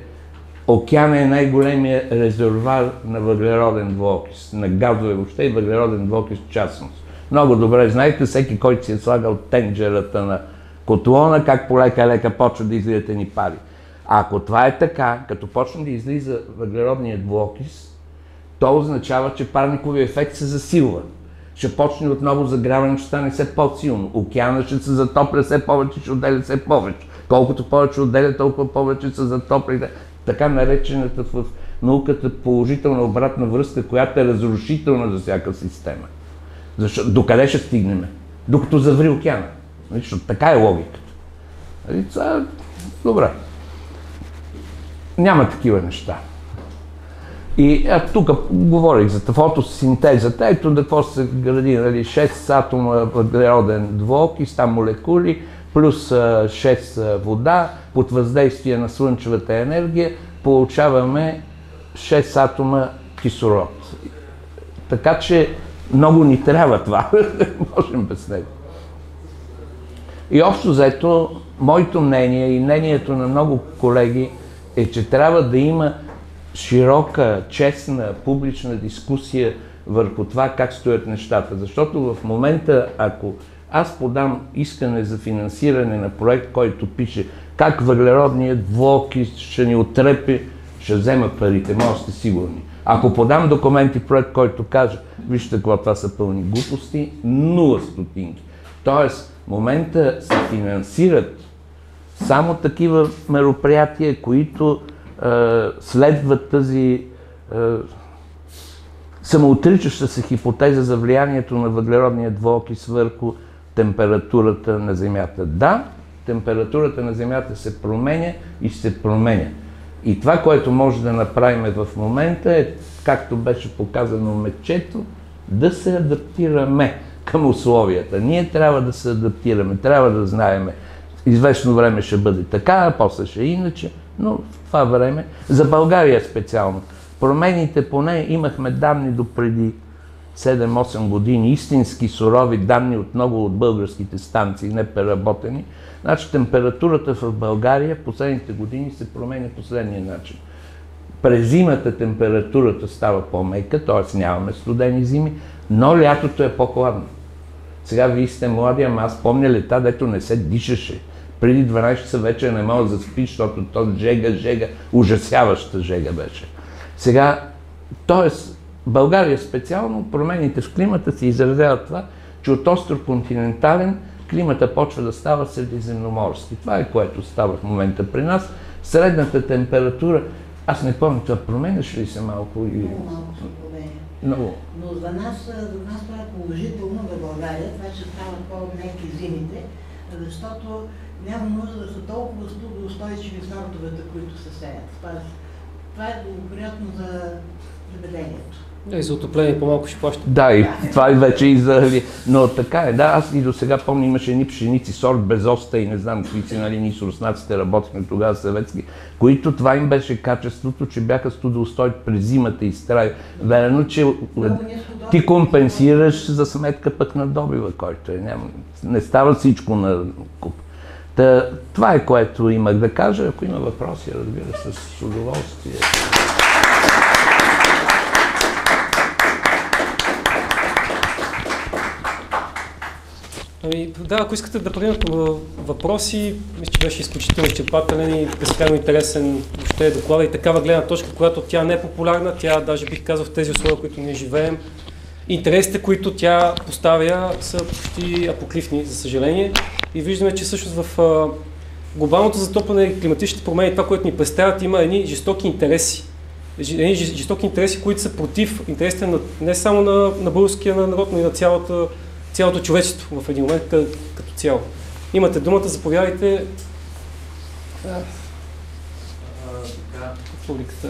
океана е най-големия резервуар на въглероден двуокис, на газове въобще и въглероден двуокис в частност. Много добре знаете, всеки, който си е слагал тенджерата на котлона, как полека-лека почва да излизат едни пари. А ако това е така, като почне да излиза въглеродния двуокис, то означава, че парниковия ефект се засилва. Ще почне отново загряване, ще стане все по-силно. Океанът ще се затопля все повече, ще отделя все повече. Колкото повече отделя, толкова повече се затопля. Така наречената в науката положителна обратна връзка, която е разрушителна за всяка система. Защото докъде ще стигнем? Докато заври океана. Защото така е логиката. Добре. Няма такива неща. И тук говорих за фотосинтезата. Ето да какво се гради, 6 атома въглероден двуокис, там молекули, плюс 6 вода, под въздействие на слънчевата енергия, получаваме 6 атома кислород. Така че много ни трябва това, можем без него. И общо взето, моето мнение и мнението на много колеги е, че трябва да има широка, честна, публична дискусия върху това как стоят нещата. Защото в момента, ако аз подам искане за финансиране на проект, който пише как въглеродният двуокис ще ни отрепи, ще взема парите, може да сте сигурни. Ако подам документи проект, който каже, вижте какво това са пълни глупости, 0 стотинки. Тоест, в момента се финансират само такива мероприятия, които следват тази самоотричаща се хипотеза за влиянието на въглеродния двуокис върху температурата на Земята. Да, температурата на Земята се променя и се променя. И това, което може да направим в момента е, както беше показано мечето, да се адаптираме към условията. Ние трябва да се адаптираме, трябва да знаем. Известно време ще бъде така, а после ще иначе, но в това време, за България специално, промените поне имахме данни до преди 7-8 години, истински сурови данни от много от българските станции, не преработени. Значи температурата в България в последните години се променя последния начин. През зимата температурата става по-мека, т.е. нямаме студени зими, но лятото е по-хладно. Сега вие сте млади, ама аз помня лета, дето не се дишаше. Преди 12 часа вече не мога да спиш, защото то жега, ужасяваща жега беше. Сега, т.е. България специално, промените в климата се изразяват това, че от остров континентален климата почва да става средиземноморски. Това е което става в момента при нас. Средната температура, аз не помня, това променяш ли се малко? Много малко се променя. Много. Но за нас това е положително в България, това ще става по-меки зимите, защото няма нужда да са толкова студоустойчиви сортовете, които се сеят. Това е благоприятно за земеделието. Да, и за отопление по-малко ще плаща. Да, и това и вече и за... Но така е, да, аз и до сега помня, имаше едни пшеници, сорт Безоста и не знам какви си, нали, ние с руснаците работихме тогава съветски, които това им беше качеството, че бяха студоустойчиви през зимата и страй. Верно, че ти компенсираш за сметка пък на добива, който е. Не става всичко на куп. Това е което имах да кажа. Ако има въпроси, разбира се, с удоволствие. Да, ако искате да преминем към въпроси, мисля, че беше изключително изчерпателен и безкрайно интересен въобще доклада и такава гледна точка, която тя не е популярна, тя даже бих казал в тези условия, в които ние живеем. Интересите, които тя поставя, са почти апокрифни, за съжаление. И виждаме, че всъщност в глобалното затопляне и климатичните промени, това, което ни представят, има едни жестоки интереси. жестоки интереси, които са против интересите не само на българския народ, но и на цялото човечество в един момент като цяло. Имате думата, заповядайте. Публиката.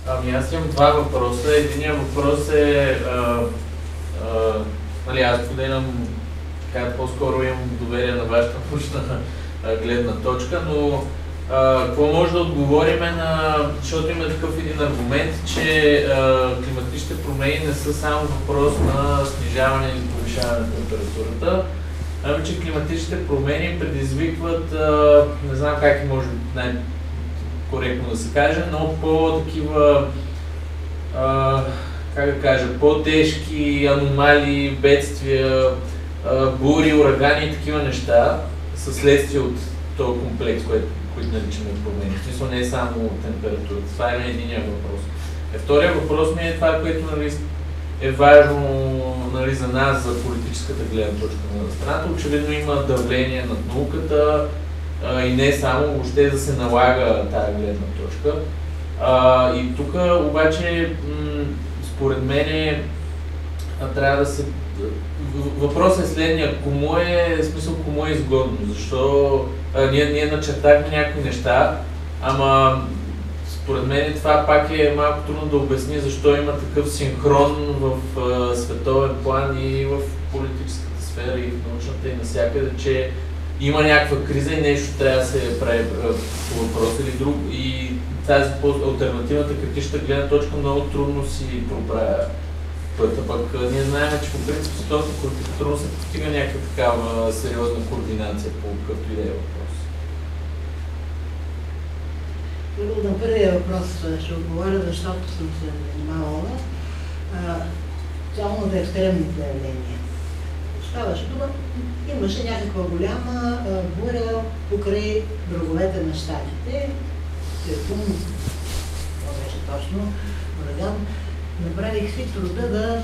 Аз имам два въпроса. Единият въпрос е, аз поделям, по-скоро имам доверие на вашата научна гледна точка, но какво може да отговорим защото има такъв един аргумент, че климатичните промени не са само въпрос на снижаване или повишаване на температурата, че климатичните промени предизвикват, не знам как може най-коректно да се каже, но по-такива, по-тежки аномалии, бедствия, бури, урагани и такива неща са следствие от този комплекс, които наричаме промени. В смисъл не е само температурата. Това е единия въпрос. Втория въпрос ми е това, което е важно за нас, за политическата гледна точка на страната. Очевидно има давление над науката и не само въобще да се налага тази гледна точка. И тук обаче, според мен, трябва да се... Въпросът е следния, кому е изгодно, защо ние начертахме някакви неща, ама според мен това пак е малко трудно да обясни защо има такъв синхрон в световен план и в политическата сфера и в научната и навсякъде, че има някаква криза и нещо трябва да се прави по въпроса или друг и тази алтернативната критична гледна точка много трудно си проправя пътя. Пък ние знаем, че по принцип световната политика трудно се постига някаква такава сериозна координация по какъвто и да е въпрос. Първо на първия въпрос ще отговоря, защото съм се занимавала. Цялото екстремните явления. Ставаше дума, имаше някаква голяма буря покрай бреговете на щатите. Това беше точно ураган. Направих си труда да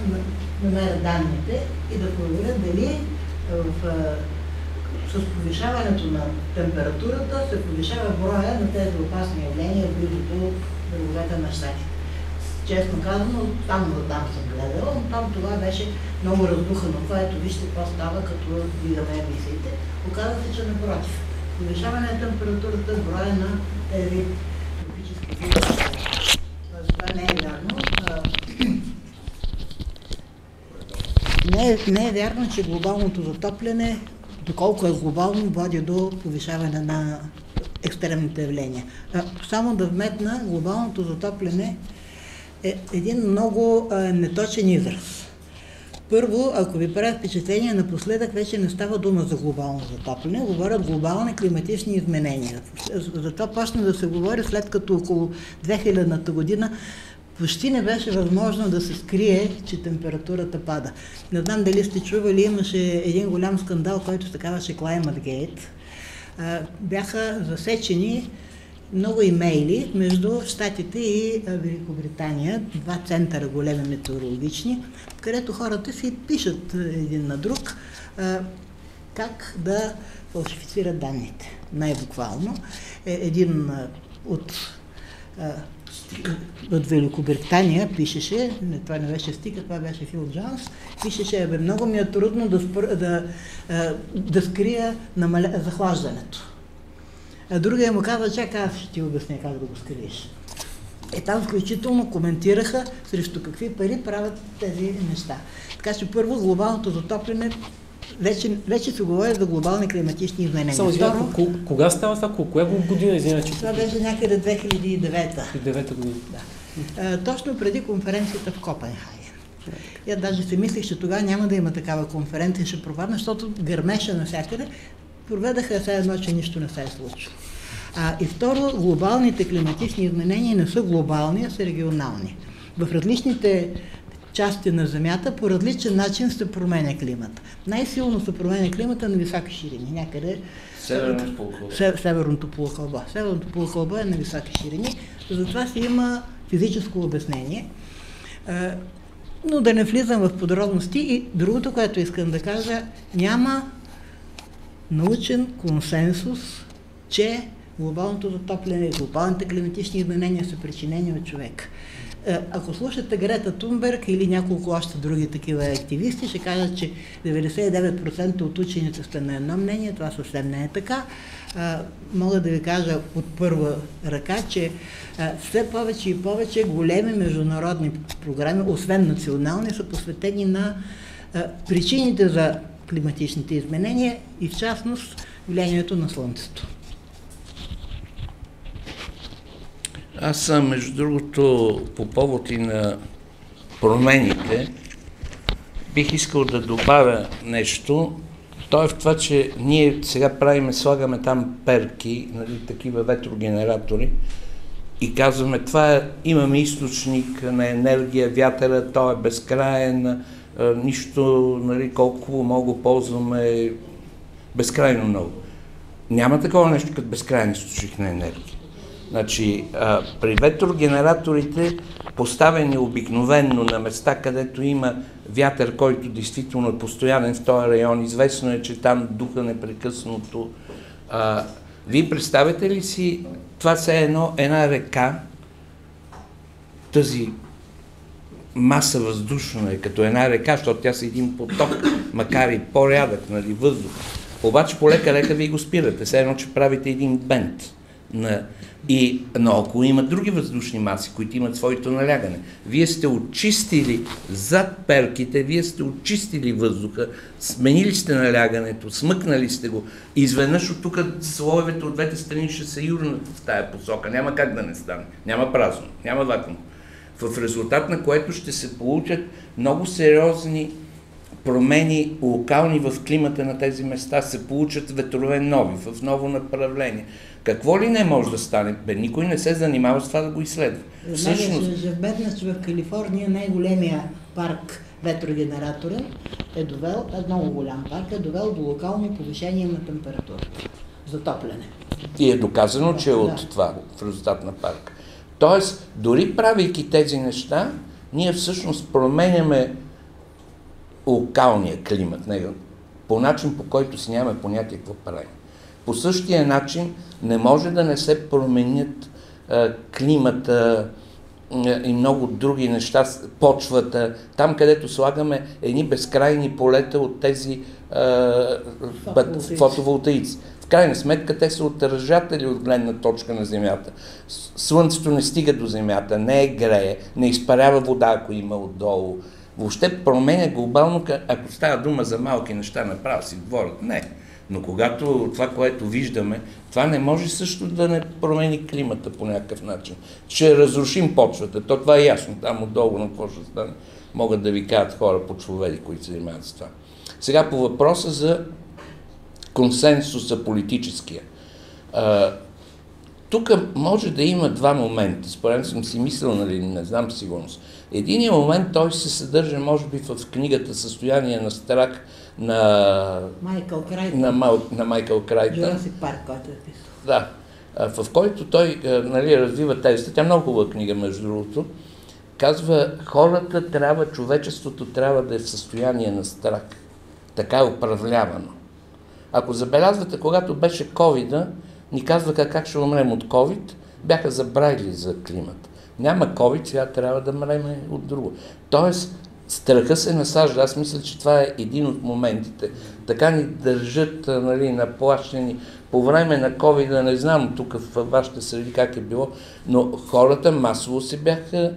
намеря данните и да проверя дали с повишаването на температурата се повишава броя на тези опасни явления близо до бреговете на щатите. Честно казано, там съм гледала, но там това беше много раздухано. Това ето вижте какво става, като видаме емисиите. Оказва се, че напротив. Повишаване на температурата, броя на тези тропически вируси. Това не е вярно. Не е вярно, че глобалното затопляне, доколко е глобално, води до повишаване на екстремните явления. Само да вметна, глобалното затопляне е един много неточен израз. Първо, ако ви правя впечатление, напоследък вече не става дума за глобално затопляне, говорят глобални климатични изменения. Затова почна да се говори след като около 2000-та година почти не беше възможно да се скрие, че температурата пада. Не знам дали сте чували, имаше един голям скандал, който се казваше Climate Gate. Бяха засечени много имейли между Щатите и Великобритания, два центъра големи метеорологични, където хората си пишат един на друг как да фалшифицират данните. Най-буквално. Един от Великобритания пишеше, това не беше Стика, това беше Фил Джонс, пишеше, много ми е трудно да скрия захлаждането. А другия му каза, чакай, аз ще ти обясня как да го скриеш. Там включително коментираха срещу какви пари правят тези неща. Така че първо глобалното затопляне, вече се говори за глобални климатични изменения. Само кога става това? Коя година, извинявайте? Това беше някъде 2009-та. 2009 година. Да. Точно преди конференцията в Копенхаген. Я даже си мислих, че тогава няма да има такава конференция, ще провадна, защото гърмеше навсякъде. Проведаха се едно, че нищо не се е случило. И второ, глобалните климатични изменения не са глобални, а са регионални. В различните части на Земята по различен начин се променя климата. Най-силно се променя климата на високи ширини, някъде Северното полукълбо. Северното полукълбо е на високи ширини, затова си има физическо обяснение. Но да не влизам в подробности. И другото, което искам да кажа, няма научен консенсус, че глобалното затопляне, глобалните климатични изменения са причинени от човек. Ако слушате Грета Тунберг или няколко още други такива активисти, ще кажат, че 99% от учените сте на едно мнение, това съвсем не е така. Мога да ви кажа от първа ръка, че все повече и повече големи международни програми, освен национални, са посветени на причините за климатичните изменения и в частност влиянието на Слънцето. Аз съм, между другото, по повод и на промените, бих искал да добавя нещо. То е в това, че ние сега слагаме там перки, нали, такива ветрогенератори и казваме, имаме източник на енергия, вятъра, той е безкраен, нищо, нали, колко много ползваме, безкрайно много. Няма такова нещо като безкрайен източник на енергия. Значи, при ветрогенераторите, поставени обикновенно на места, където има вятър, който действително е постоянен в този район, известно е, че там духа непрекъснато. Вие представяте ли си, това е една река, тази маса въздушна е като една река, защото тя е един поток, макар и по-рядък, нали, въздух. Обаче полека-лека вие го спирате, все едно, че правите един бент. Но ако има други въздушни маси, които имат своето налягане, вие сте очистили зад перките, вие сте очистили въздуха, сменили сте налягането, смъкнали сте го, изведнъж от тук слоевете от двете страни ще се юрнат в тая посока, няма как да не стане, няма празно, няма вакуум. В резултат на което ще се получат много сериозни промени локални в климата на тези места, се получат ветрове нови, в ново направление. Какво ли не може да стане? Никой не се занимава с това да го изследва. Всъщност, че в Калифорния най-големия парк ветрогенераторен е довел, много голям парк, е довел до локално повишение на температурата, затопляне. И е доказано, че е от това, в резултат на парка. Тоест, дори правейки тези неща, ние всъщност променяме локалния климат, по начин, по който си нямаме понятие какво правим. По същия начин не може да не се променят климата и много други неща, почвата, там където слагаме едни безкрайни полета от тези фотоволтаици. В крайна сметка те са отражатели от гледна точка на Земята. Слънцето не стига до Земята, не грее, не изпарява вода, ако има отдолу. Въобще променя глобално, ако става дума за малки неща, направо си говорят. Не. Но когато това, което виждаме, това не може също да не промени климата по някакъв начин. Ще разрушим почвата. Това е ясно. Там отдолу на какво ще стане, могат да ви кажат хора по човеди, които се занимават с това. Сега по въпроса за консенсуса политическия. Тук може да има два момента. Според съм си мислил, нали, не знам сигурност. Единият момент той се съдържа, може би, в книгата "Състояние на страх" на Майкъл Крайтън. Jurassic Park, който е писал. Да, в който той, нали, развива тезата. Тя е много хубава книга, между другото. Казва, човечеството трябва да е в състояние на страх. Така е управлявано. Ако забелязвате, когато беше ковида, ни казваха как ще умрем от ковид, бяха забравили за климата. Няма ковид, сега трябва да мреме от друго. Тоест, страха се насажда. Аз мисля, че това е един от моментите. Така ни държат, нали, наплашени. По време на ковида, не знам тук в вашите среди как е било, но хората масово се бяха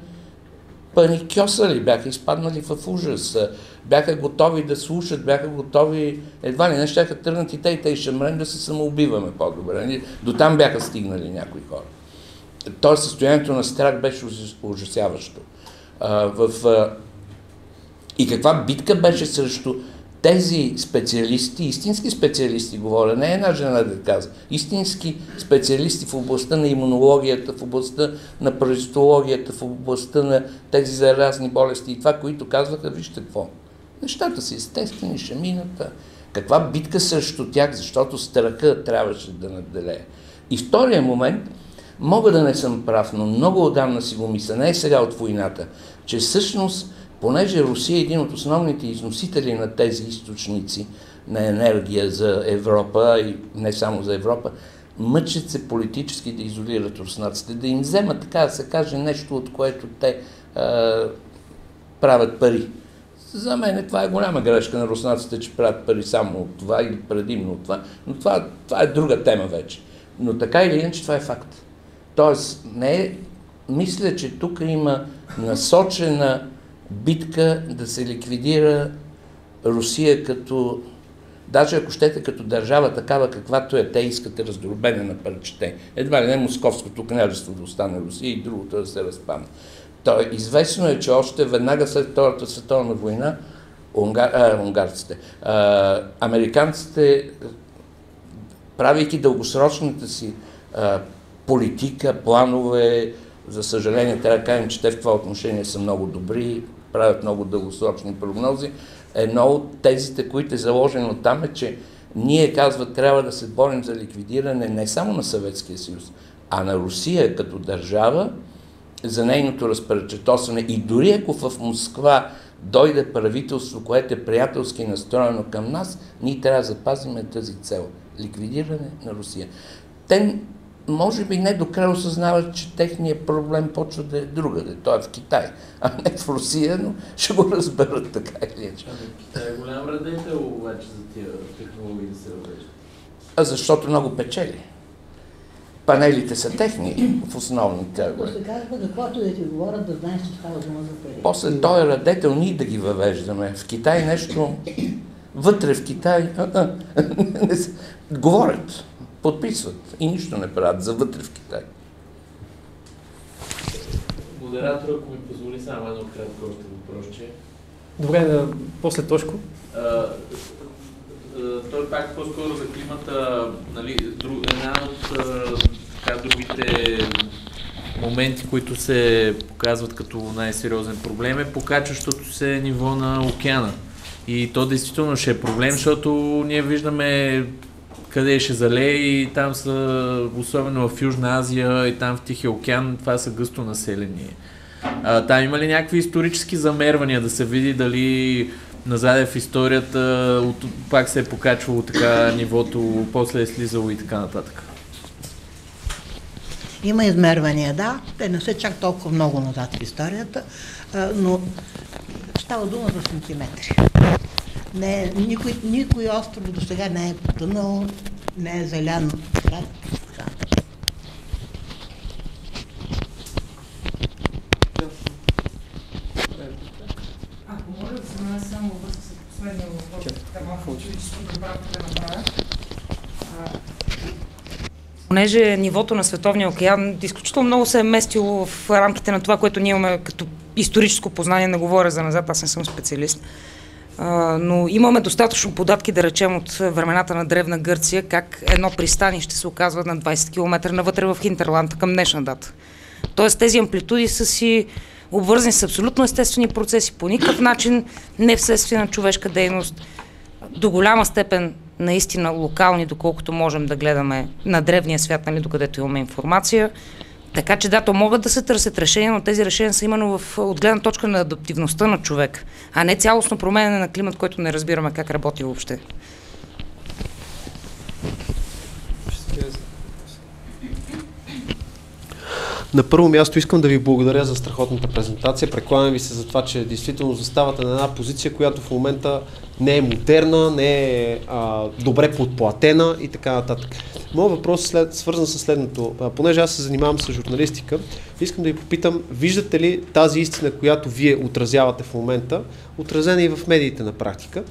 паникьосали, бяха изпаднали в ужас, бяха готови да слушат, бяха готови, едва ли не щяха тръгнат и те ще мрем да се самоубиваме по-добре. До там бяха стигнали някои хора. Тоест състоянието на страх беше ужасяващо. И каква битка беше срещу тези специалисти, истински специалисти говоря, не една жена да казва, истински специалисти в областта на имунологията, в областта на паразитологията, в областта на тези заразни болести и това, които казваха, вижте какво, нещата са естествени, ще минат. Каква битка срещу тях, защото страха трябваше да наделее. И втория момент, мога да не съм прав, но много отдавна си го мисля, не е сега от войната, че всъщност, понеже Русия е един от основните износители на тези източници на енергия за Европа и не само за Европа, мъчат се политически да изолират руснаците, да им вземат, така да се каже, нещо, от което те правят пари. За мен това е голяма грешка на руснаците, че правят пари само от това или предимно от това, но това е друга тема вече. Но така или иначе това е факт. Тоест, мисля, че тук има насочена битка да се ликвидира Русия като, даже ако щете като държава такава, каквато е, те искате раздробене на парчете. Едва ли не Московското княжество да остане Русия и другото да се разпадне. Известно е, че още веднага след Втората световна война американците, правейки дългосрочната си политика, планове, за съжаление трябва да кажем, че те в това отношение са много добри, правят много дългосрочни прогнози. Едно от тезите, които е заложено там е, че ние, казват, трябва да се борим за ликвидиране не само на Съветския съюз, а на Русия като държава, за нейното разпръчетосване. И дори ако в Москва дойде правителство, което е приятелски настроено към нас, ние трябва да запазим тази цел – ликвидиране на Русия. Те, може би, не до край осъзнават, че техният проблем почва да е другаде. Той е в Китай, а не в Русия, но ще го разберат така или иначе. Китай е голям радетел обаче за тия технологии да се въвеждат. Защото много печели. Панелите са техни в основните. Ако се казва, каквото да ти говорят, да знаеш, че става дума за пари. После той е радетел, ние да ги въвеждаме. В Китай нещо, вътре в Китай, говорят, подписват и нищо не правят за вътре в Китай. Модератор, ако ми позволи само едно кратко още въпросче. Добре, после Тошко. Той пак по-скоро за климата, нали, една от другите моменти, които се показват като най-сериозен проблем е покачващото се ниво на океана. И то действително ще е проблем, защото ние виждаме къде ще залее и там са, особено в Южна Азия и там в Тихия океан, това са гъсто населени. Там има ли някакви исторически замервания да се види дали назаде в историята пак се е покачвало така нивото, после е слизало и така нататък? Има измервания, да. Те не са чак толкова много назад в историята, но става дума за сантиметри. Никой остров до сега не е потънал, не е залян. Ако може да се намеси само във връзка с последния въпрос, така малко политическо препратка да направя. Понеже нивото на Световния океан изключително много се е местило в рамките на това, което ние имаме като историческо познание, не говоря за назад, аз не съм специалист. Но имаме достатъчно податки, да речем, от времената на Древна Гърция, как едно пристанище се оказва на 20 км навътре в хинтерланд към днешна дата. Тоест тези амплитуди са си обвързани с абсолютно естествени процеси, по никакъв начин не вследствие на човешка дейност, до голяма степен наистина локални, доколкото можем да гледаме на древния свят, нали, докъдето имаме информация. Така че да, то могат да се търсят решения, но тези решения са именно от гледна точка на адаптивността на човек, а не цялостно променене на климат, който не разбираме как работи въобще. На първо място искам да ви благодаря за страхотната презентация. Прекланям ви се за това, че действително заставате на една позиция, която в момента не е модерна, не е добре подплатена и така нататък. Моят въпрос е свързан с следното. Понеже аз се занимавам с журналистика, искам да ви попитам, виждате ли тази истина, която вие отразявате в момента, отразена и в медиите на практика?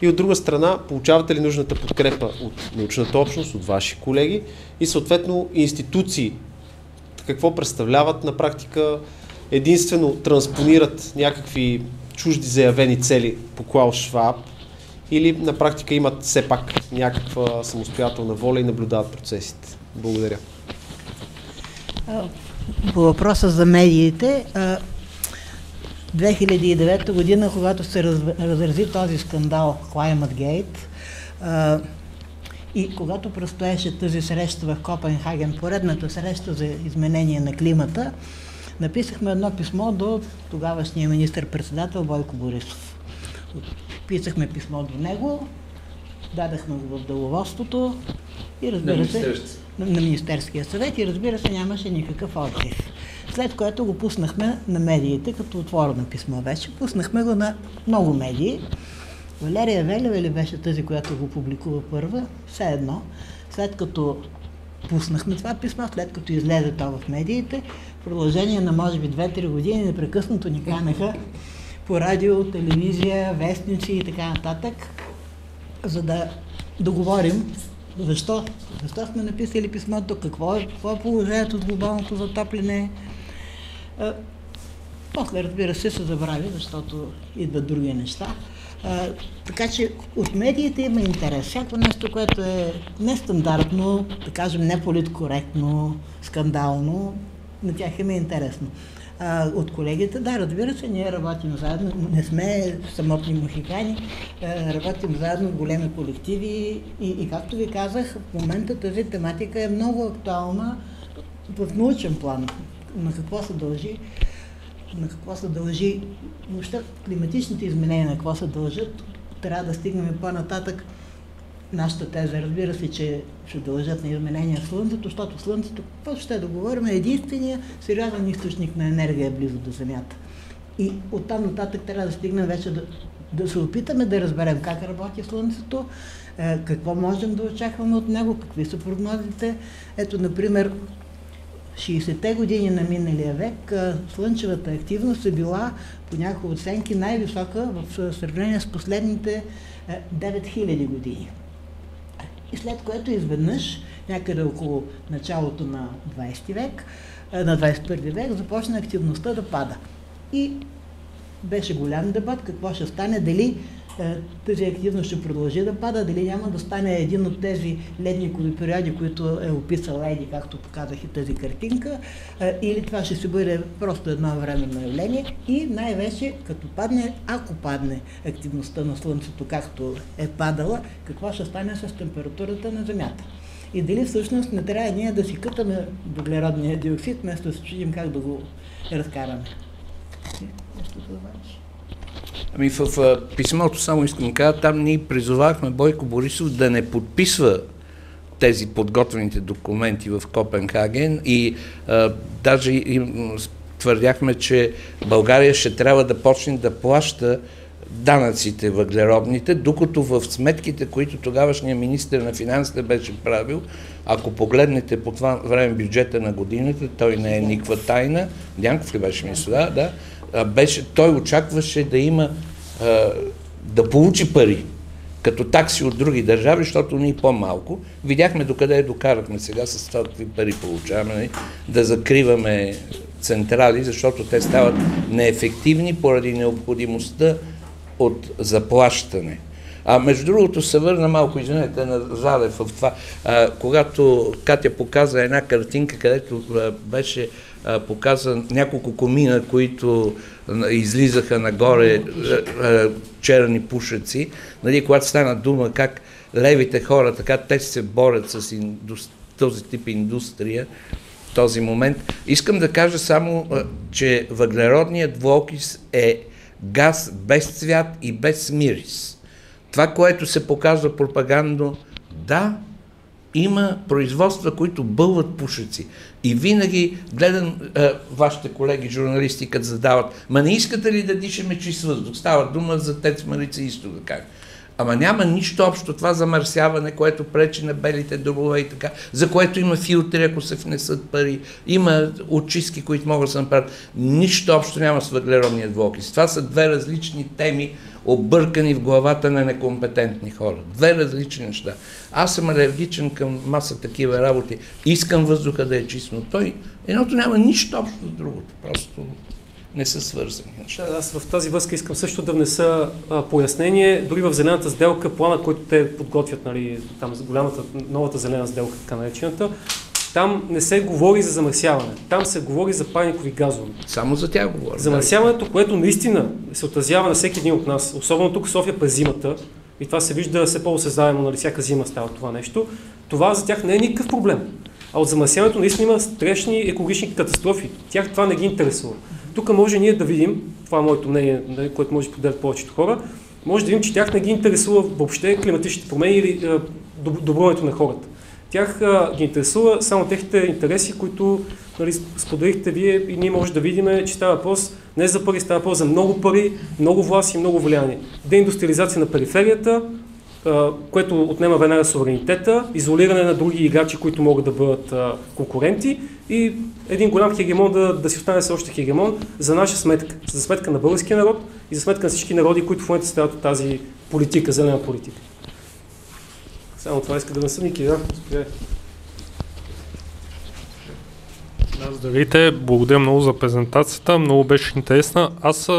И от друга страна, получавате ли нужната подкрепа от научната общност, от ваши колеги и съответно институции, какво представляват на практика, единствено транспонират някакви чужди заявени цели по Клаус Шваб или на практика имат все пак някаква самостоятелна воля и наблюдават процесите? Благодаря. По въпроса за медиите, 2009 година, когато се разрази този скандал ClimateGate, и когато предстоеше тази среща в Копенхаген, поредната среща за изменение на климата, написахме едно писмо до тогавашния министър-председател Бойко Борисов. Писахме писмо до него, дадахме го в деловодството и разбира се, на Министерския съвет и разбира се нямаше никакъв отзив. След което го пуснахме на медиите, като отворено писмо вече. Пуснахме го на много медии. Валерия Велева ли беше тази, която го публикува първа? Все едно. След като пуснахме това писмо, след като излезе то в медиите, в продължение на може би 2-3 години непрекъснато ни канеха по радио, телевизия, вестници и така нататък, за да договорим защо сме написали писмото, какво е положението с глобалното затопляне. После, разбира се забрави, защото идват други неща. Така че от медиите има интерес. Всяко нещо, което е нестандартно, да кажем неполиткоректно, скандално, на тях им е интересно. От колегите, да, разбира се, ние работим заедно, не сме самотни мухикани, работим заедно в големи колективи и както ви казах, в момента тази тематика е много актуална в научен план. На какво се дължи въобще климатичните изменения, на какво се дължат, трябва да стигнем по-нататък. Нашата теза, разбира се, че ще дължат на изменения в Слънцето, защото Слънцето, какво ще да говорим, е единствения сериозен източник на енергия близо до Земята. И оттам нататък трябва да стигнем вече да се опитаме да разберем как работи Слънцето, какво можем да очакваме от него, какви са прогнозите. Ето, например, 60-те години на миналия век слънчевата активност е била по някои оценки най-висока в сравнение с последните 9000 години. И след което изведнъж, някъде около началото на 20 век, на 21 век, започна активността да пада. И беше голям дебат какво ще стане, дали тази активност ще продължи да пада, дали няма да стане един от тези ледникови периоди, които е описал Еди, както показах и тази картинка, или това ще си бъде просто едно временно явление и най-вече като падне, ако падне активността на Слънцето, както е падала, какво ще стане с температурата на Земята. И дали всъщност не трябва ние да си кътаме въглеродния диоксид, вместо да се чудим как да го разкараме. Нещо да добавиш? Ами в писмото само искам да кажа, там ние призовахме Бойко Борисов да не подписва тези подготвените документи в Копенхаген и даже твърдяхме, че България ще трябва да почне да плаща данъците въглеродните, докато в сметките, които тогавашният министър на финансите беше правил, ако погледнете по това време бюджета на годината, той не е никаква тайна, Дянков ли беше министър, да, той очакваше да има, да получи пари като такси от други държави, защото ние по-малко. Видяхме докъде докарахме сега с това какви пари получаваме, да закриваме централи, защото те стават неефективни поради необходимостта от заплащане. Между другото се върна малко, извинете, на Задев в това, когато Катя показа една картинка, където беше показан няколко комина, които излизаха нагоре, черни пушеци, нали, когато стана дума как левите хора, така те се борят с този тип индустрия в този момент. Искам да кажа само, че въглеродният двуокис е газ без цвят и без мирис. Това, което се показва пропагандно, да, има производства, които бълват пушеци. И винаги гледам вашите колеги, журналисти, като задават, ма не искате ли да дишаме чист въздух? Става дума за ТЕЦ Марица изток, да кажа. Ама няма нищо общо това замърсяване, което пречи на белите дробове и така, за което има филтри, ако се внесат пари, има очистки, които могат да се направят. Нищо общо няма с въглеродния двуокис. Това са две различни теми, объркани в главата на некомпетентни хора. Две различни неща. Аз съм алергичен към маса такива работи. Искам въздуха да е чист, но едното няма нищо общо с другото. Просто не са свързани. Аз в тази връзка искам също да внеса пояснение. Дори в зелената сделка, плана, който те подготвят, нали, там новата зелена сделка, така наречената, там не се говори за замърсяване. Там се говори за парникови газове. Само за тях говоря. Замърсяването, което наистина се отразява на всеки един от нас, особено тук в София през зимата, и това се вижда все по-осезаемо, нали, всяка зима става това нещо, това за тях не е никакъв проблем. А от замърсяването наистина има страшни екологични катастрофи. Тях това не ги интересува. Тук може ние да видим, това е моето мнение, което може да поделят повечето хора, може да видим, че тях не ги интересува въобще климатичните промени или добруването на хората. Тях ги интересува само техните интереси, които, нали, споделихте вие, и ние може да видим, че става въпрос не за пари, става въпрос за много пари, много власт и много влияние. Деиндустриализация на периферията, което отнема веднага суверенитета, изолиране на други играчи, които могат да бъдат конкуренти, и един голям хегемон да си остане все още хегемон за наша сметка, за сметка на българския народ и за сметка на всички народи, които в момента стават от тази политика, зелена политика. Само това иска да насъм, Ники, да? Здравейте, благодаря много за презентацията, много беше интересна. Аз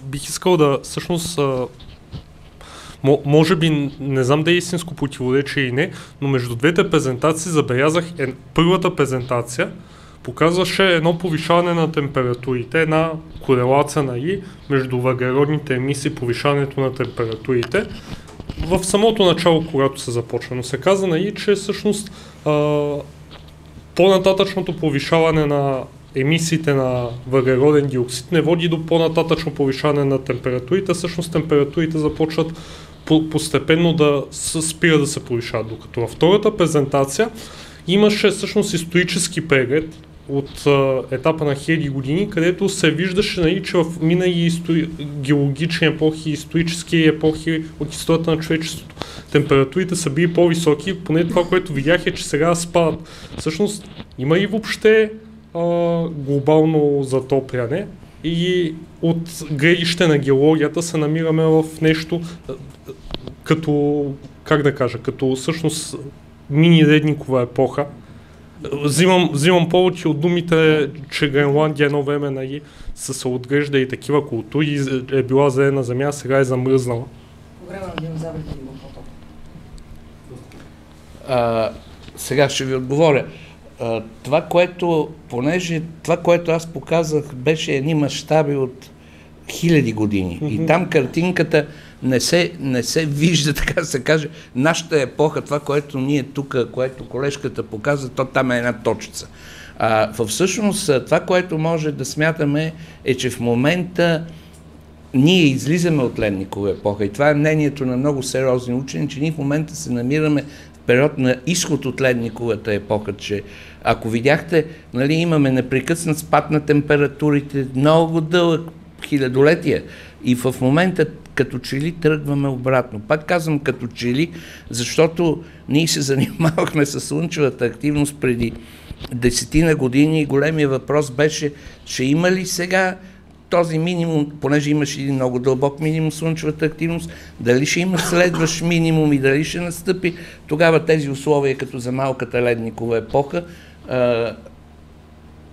бих искал да всъщност, може би, не знам да е истинско противоречие или не, но между двете презентации забелязах, първата презентация показваше едно повишаване на температурите, една корелация между въглеродните емисии и повишаването на температурите в самото начало, когато се започва. Но се каза, че всъщност по-нататъчното повишаване на емисиите на въглероден диоксид не води до по-нататъчно повишаване на температурите. Всъщност температурите започват постепенно да спира да се повишават. Докато във втората презентация имаше всъщност исторически преглед от етапа на хиляди години, където се виждаше, че в минали геологични епохи, исторически епохи от историята на човечеството температурите са били по-високи, поне това, което видях, е, че сега спадат. Всъщност, има ли въобще глобално затопляне, и от гледище на геологията се намираме в нещо като, как да кажа, като всъщност мини-ледникова епоха. Взимам повече от думите, че Гренландия едно време са се отглеждали такива култури, е била зелена земя, сега е замръзнала. По време на динозаврите ли го Сега ще ви отговоря. Това, което аз показах, беше едни мащаби от хиляди години. И там картинката не се вижда, така да се каже, нашата епоха, това, което ние тук, което колежката показва, то там е една точица. Всъщност, това, което може да смятаме, е, че в момента ние излизаме от ледникова епоха, и това е мнението на много сериозни учени, че ние в момента се намираме в период на изход от ледниковата епоха, че ако видяхте, имаме непрекъснат спад на температурите, много дълъг, хилядолетия, и в момента като че ли тръгваме обратно. Пак казвам като че ли, защото ние се занимавахме с слънчевата активност преди 10 години и големия въпрос беше, че има ли сега този минимум, понеже имаше един много дълбок минимум слънчевата активност, дали ще има следващ минимум и дали ще настъпи тогава тези условия, като за малката ледникова епоха.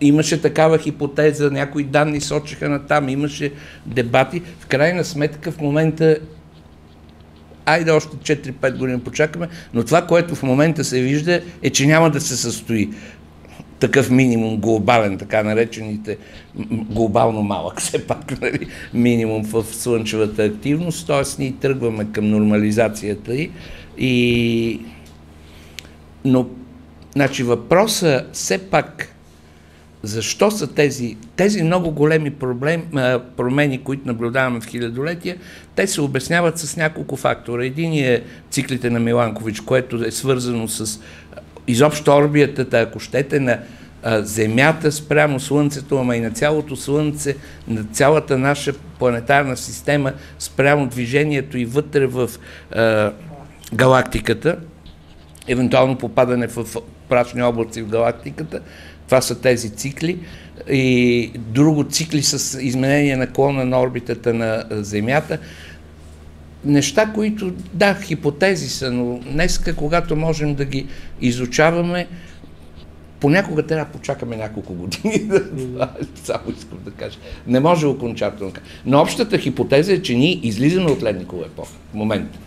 Имаше такава хипотеза, някои данни сочеха на там, имаше дебати. В крайна сметка в момента, айде още 4-5 години почакаме, но това, което в момента се вижда, е, че няма да се състои такъв минимум глобален, така наречените глобално малък, все пак, минимум в слънчевата активност, т.е. ние тръгваме към нормализацията й. Но, въпросът все пак, защо са тези много големи промени, които наблюдаваме в хилядолетия, те се обясняват с няколко фактора. Един е циклите на Миланкович, което е свързано с изобщо орбитата, ако щете, на Земята спрямо Слънцето, ама и на цялото Слънце, на цялата наша планетарна система спрямо движението и вътре в галактиката, евентуално попадане в прашни облаци в галактиката. Това са тези цикли. И друго, цикли с изменение на клона на орбитата на Земята. Неща, които, да, хипотези са, но днеска, когато можем да ги изучаваме, понякога трябва да почакаме няколко години. Само искам да кажа. Не може окончателно. Но общата хипотеза е, че ние излизаме от ледникова епоха в момента.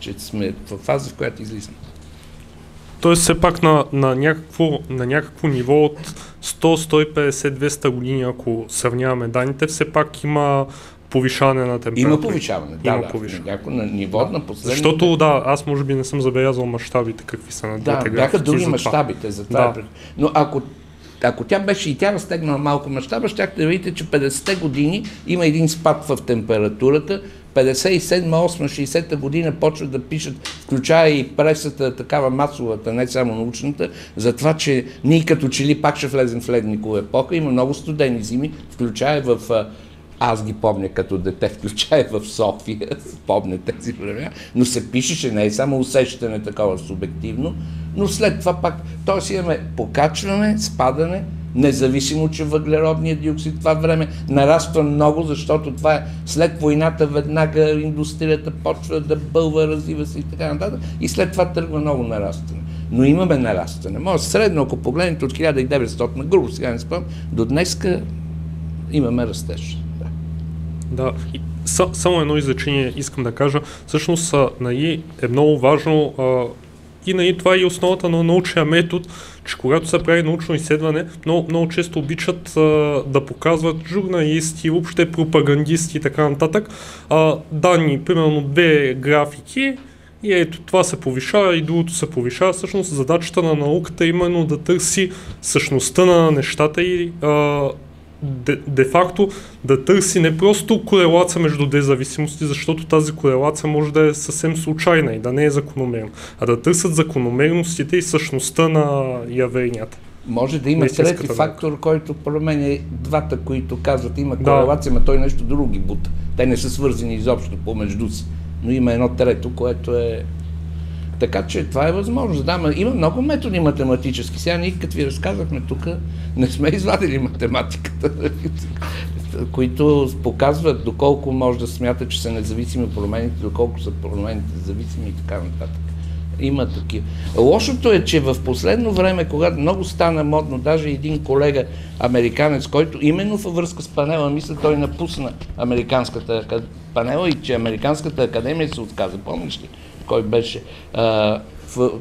Че сме в фаза, в която излизаме. Тоест все пак на някакво ниво от 100, 150, 200 години, ако сравняваме данните, все пак има повишаване на температура. Има повишаване, на ниво на последните... Защото, да, аз може би не съм забелязал мащабите, какви са на двете графики. Бяха други мащабите за това. Да. Но ако тя беше и тя разтегнала малко мащаба, щяхте да видите, че 50-те години има един спад в температурата, 57, 8, 60-та година почват да пишат, включая и пресата, такава масовата, не само научната, за това, че ние като че ли пак ще влезем в ледникова епоха. Има много студени зими, включая в... Аз ги помня като дете, включая в София, помня тези времена, но се пишеше, не е само усещане такова субективно, но след това пак, т.е. имаме покачване, спадане, независимо, че въглеродният диоксид това време нараства много, защото това е след войната веднага индустрията почва да бълва, развива се и така нататък, и след това тръгва много нарастване. Но имаме нарастване. Може средно, ако погледнете от 1900 на грубо, сега не спомням, до днеска имаме растеж. Да, и само едно изречение искам да кажа. Всъщност е много важно и това е и основата на научния метод, че когато се прави научно изследване, много често обичат да показват журналисти, въобще пропагандисти и така нататък данни, примерно 2 графики, и ето това се повишава и другото се повишава. Всъщност задачата на науката е именно да търси същността на нещата и де-факто да търси не просто корелация между две зависимости, защото тази корелация може да е съвсем случайна и да не е закономерна, а да търсят закономерностите и същността на явленията. Може да има трети фактор, който променя двата, които казват има корелация, но той нещо друго ги бута. Те не са свързани изобщо помежду си, но има едно трето, което е... Така че това е възможно. Да, има много методи математически. Сега ние, като ви разказахме тук, не сме извадили математиката, които показват доколко може да смята, че са независими промените, доколко са промените зависими и така нататък. Има такива. Лошото е, че в последно време, когато много стана модно, даже един колега американец, който именно във връзка с панела, мисля, той напусна американската панела и че Американската академия се отказа. Помниш ли? Кой беше?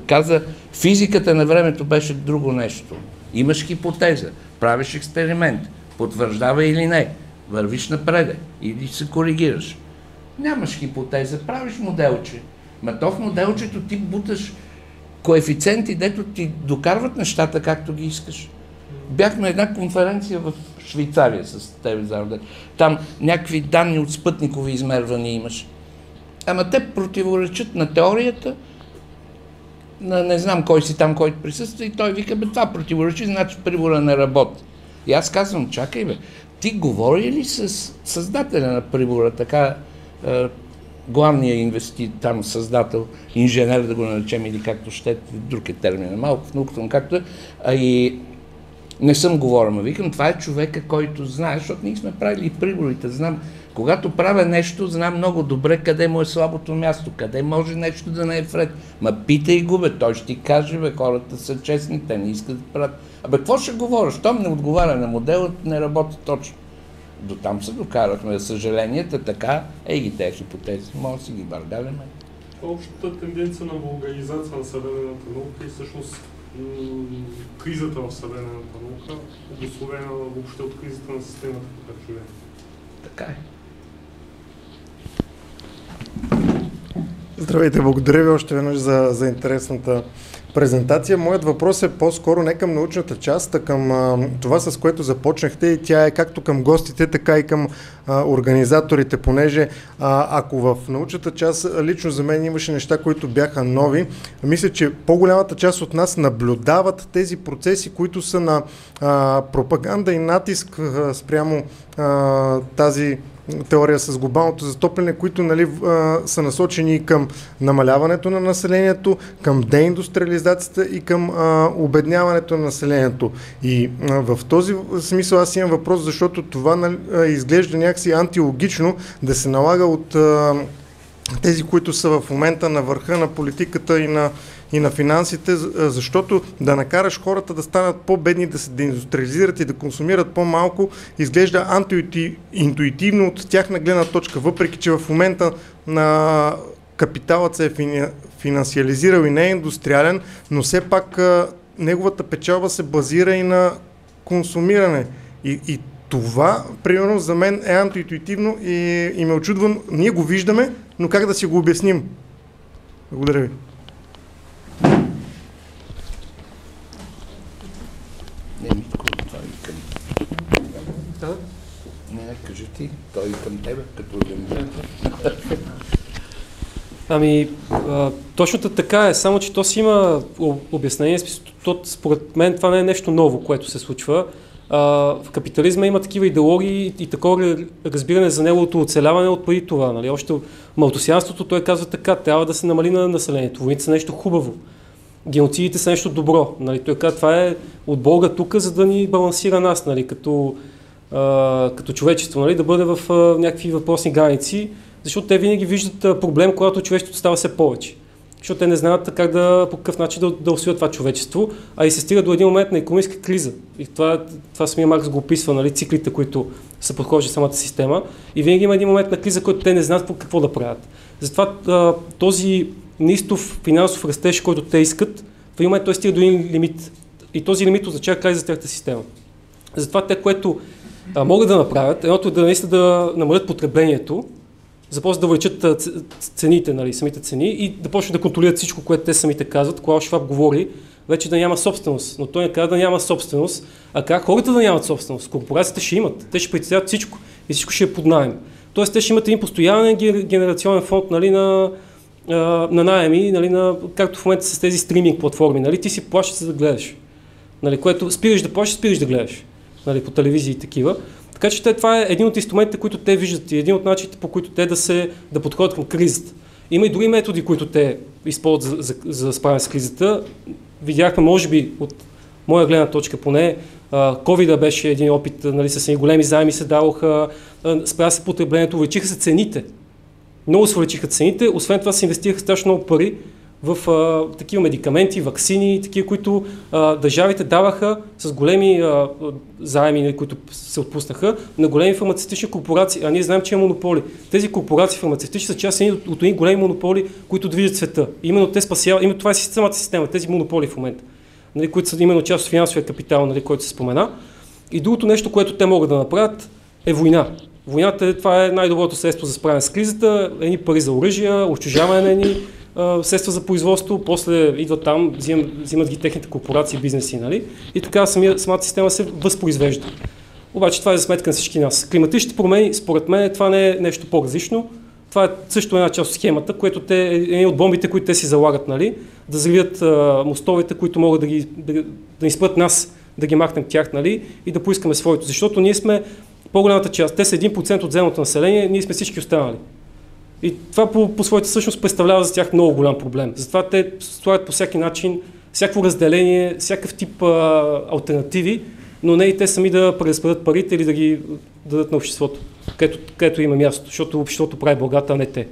Каза, физиката на времето беше друго нещо. Имаш хипотеза, правиш експеримент, потвърждава или не, вървиш напред или се коригираш. Нямаш хипотеза, правиш моделче. Ма то в моделчето ти буташ коефициенти, дето ти докарват нещата както ги искаш. Бях на една конференция в Швейцария с тебе заедно. Там някакви данни от спътникови измервания имаш. Ама те противоречат на теорията, на не знам кой си там, който присъства, и той вика, това противоречи, значи прибора не работи. И аз казвам, чакай ти говори ли с създателя на прибора, така главният инвеститор, там създател, инженер да го наречем или както ще, друг е термин, малко в науката, както и не съм говорил, викам, това е човека, който знае, защото ние сме правили и приборите, знам. Когато правя нещо, знам много добре къде му е слабото място, къде може нещо да не е вред. Ма питай го, той ще ти каже, хората са честни, те не искат да правят. Какво ще говоря? Щом не отговаря на модела, не работи точно. До там се докарахме, за съжаленията, така, ги тези хипотези, може да си ги бърдаляме. Общата тенденция на вулгаризация на съвременната наука и всъщност кризата в съвременната наука, обусловена въобще от кризата на системата, която живее. Така е. Здравейте, благодаря ви още веднъж за интересната презентация. Моят въпрос е по-скоро не към научната част, а към това, с което започнахте, и тя е както към гостите, така и към организаторите, понеже ако в научната част лично за мен имаше неща, които бяха нови, мисля, че по-голямата част от нас наблюдават тези процеси, които са на пропаганда и натиск спрямо тази теория с глобалното затопляне, които са насочени към намаляването на населението, към деиндустриализацията и към обедняването на населението. И в този смисъл аз имам въпрос, защото това изглежда някакси антилогично да се налага от тези, които са в момента на върха на политиката и на финансите, защото да накараш хората да станат по-бедни, да се деиндустриализират и да консумират по-малко, изглежда антиинтуитивно от тяхна гледна точка, въпреки че в момента на капиталът се е финансиализирал и не е индустриален, но все пак неговата печалба се базира и на консумиране. И това, примерно, за мен е антиинтуитивно и ме очудва. Ние го виждаме, но как да си го обясним? Благодаря ви. Не, към... Да. Не, кажи ти, той към тебе, като организатор. Ами, точно така е, само че то си има обяснение. Според мен това не е нещо ново, което се случва. В капитализма има такива идеологии и такова разбиране за неговото оцеляване от преди това. Нали? Още малтусианството, той казва така, трябва да се намали на населението. Войните са нещо хубаво. Геноцидите са нещо добро. Нали? Той казва, това е от Бога тук, за да ни балансира нас, нали? Като човечество, нали? Да бъде в някакви въпросни граници, защото те винаги виждат проблем, когато човечеството става все повече. Защото те не знаят как по какъв начин да усвоят това човечество, а и се стига до един момент на икономическа криза. И това самия Маркс го описва, нали, циклите, които са подхождали самата система. И винаги има един момент на криза, който те не знаят какво да правят. Затова този неистов финансов растеж, който те искат, в един момент той стига до един лимит. И този лимит означава край за тяхната система. Затова те, което могат да направят, едното е да намалят потреблението, започват да увеличат цените, нали, самите цени и да почнат да контролират всичко, което те самите казват. Клаус Шваб говори вече да няма собственост, но той не казва да няма собственост, а как хората да нямат собственост. Корпорациите ще имат, те ще притесняват всичко и всичко ще е под наем. Тоест те ще имат един постоянен генерационен фонд, нали, на наеми, нали, както в момента с тези стриминг платформи. Нали, ти си плащаш за да гледаш. Нали, което спираш да плащаш, спираш да гледаш. Нали, по телевизии и такива. Така че това е един от инструментите, които те виждат и един от начините, по които те да подходят към кризата. Има и други методи, които те използват за справяне с кризата. Видяхме, може би, от моя гледна точка поне, COVID беше един опит, нали, с едни големи заеми се даваха, справя се потреблението, увеличиха се цените. Много се увеличиха цените, освен това се инвестираха страшно много пари в такива медикаменти, ваксини, такива, които държавите даваха с големи заеми, които се отпуснаха на големи фармацевтични корпорации, а ние знаем, че има монополи. Тези корпорации фармацевтични са част от едни големи монополи, които движат света. Именно те спасяват, именно това е самата система, тези монополи в момента, нали, които са именно част от финансовия капитал, нали, който се спомена. И другото нещо, което те могат да направят, е война. Войната, това е най-доброто средство за справяне с кризата, едни пари за оръжия, унищожаване на едни средства за производство, после идват там, взимат ги техните корпорации, бизнеси, нали? И така самата система се възпроизвежда. Обаче това е за сметка на всички нас. Климатичните промени, според мен, това не е нещо по-различно. Това е също една част от схемата, което е от бомбите, които те си залагат, нали? Да взривят мостовете, които могат да ни спрат нас, да ги махнем тях, нали? И да поискаме своето. Защото ние сме по-голямата част. Те са 1% от земното население, ние сме всички останали. И това по своята същност представлява за тях много голям проблем. Затова те слагат по всеки начин, всяко разделение, всякакъв тип алтернативи, но не и те сами да преразпределят парите или да ги дадат на обществото, където има място, защото обществото прави богата, а не те.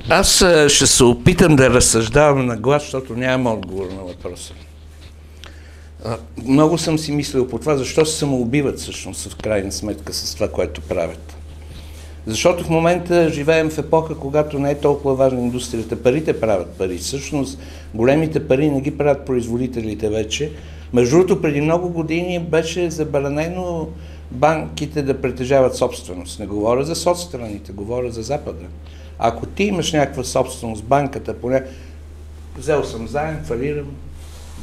Аз ще се опитам да разсъждавам на глас, защото нямам отговор на въпроса. Много съм си мислил по това, защо се самоубиват всъщност в крайна сметка с това, което правят. Защото в момента живеем в епоха, когато не е толкова важна индустрията. Парите правят пари. Всъщност големите пари не ги правят производителите вече. Между другото, преди много години беше забранено банките да притежават собственост. Не говоря за соцстраните, говоря за Запада. Ако ти имаш някаква собственост, банката, поне взел съм заем, фалирам,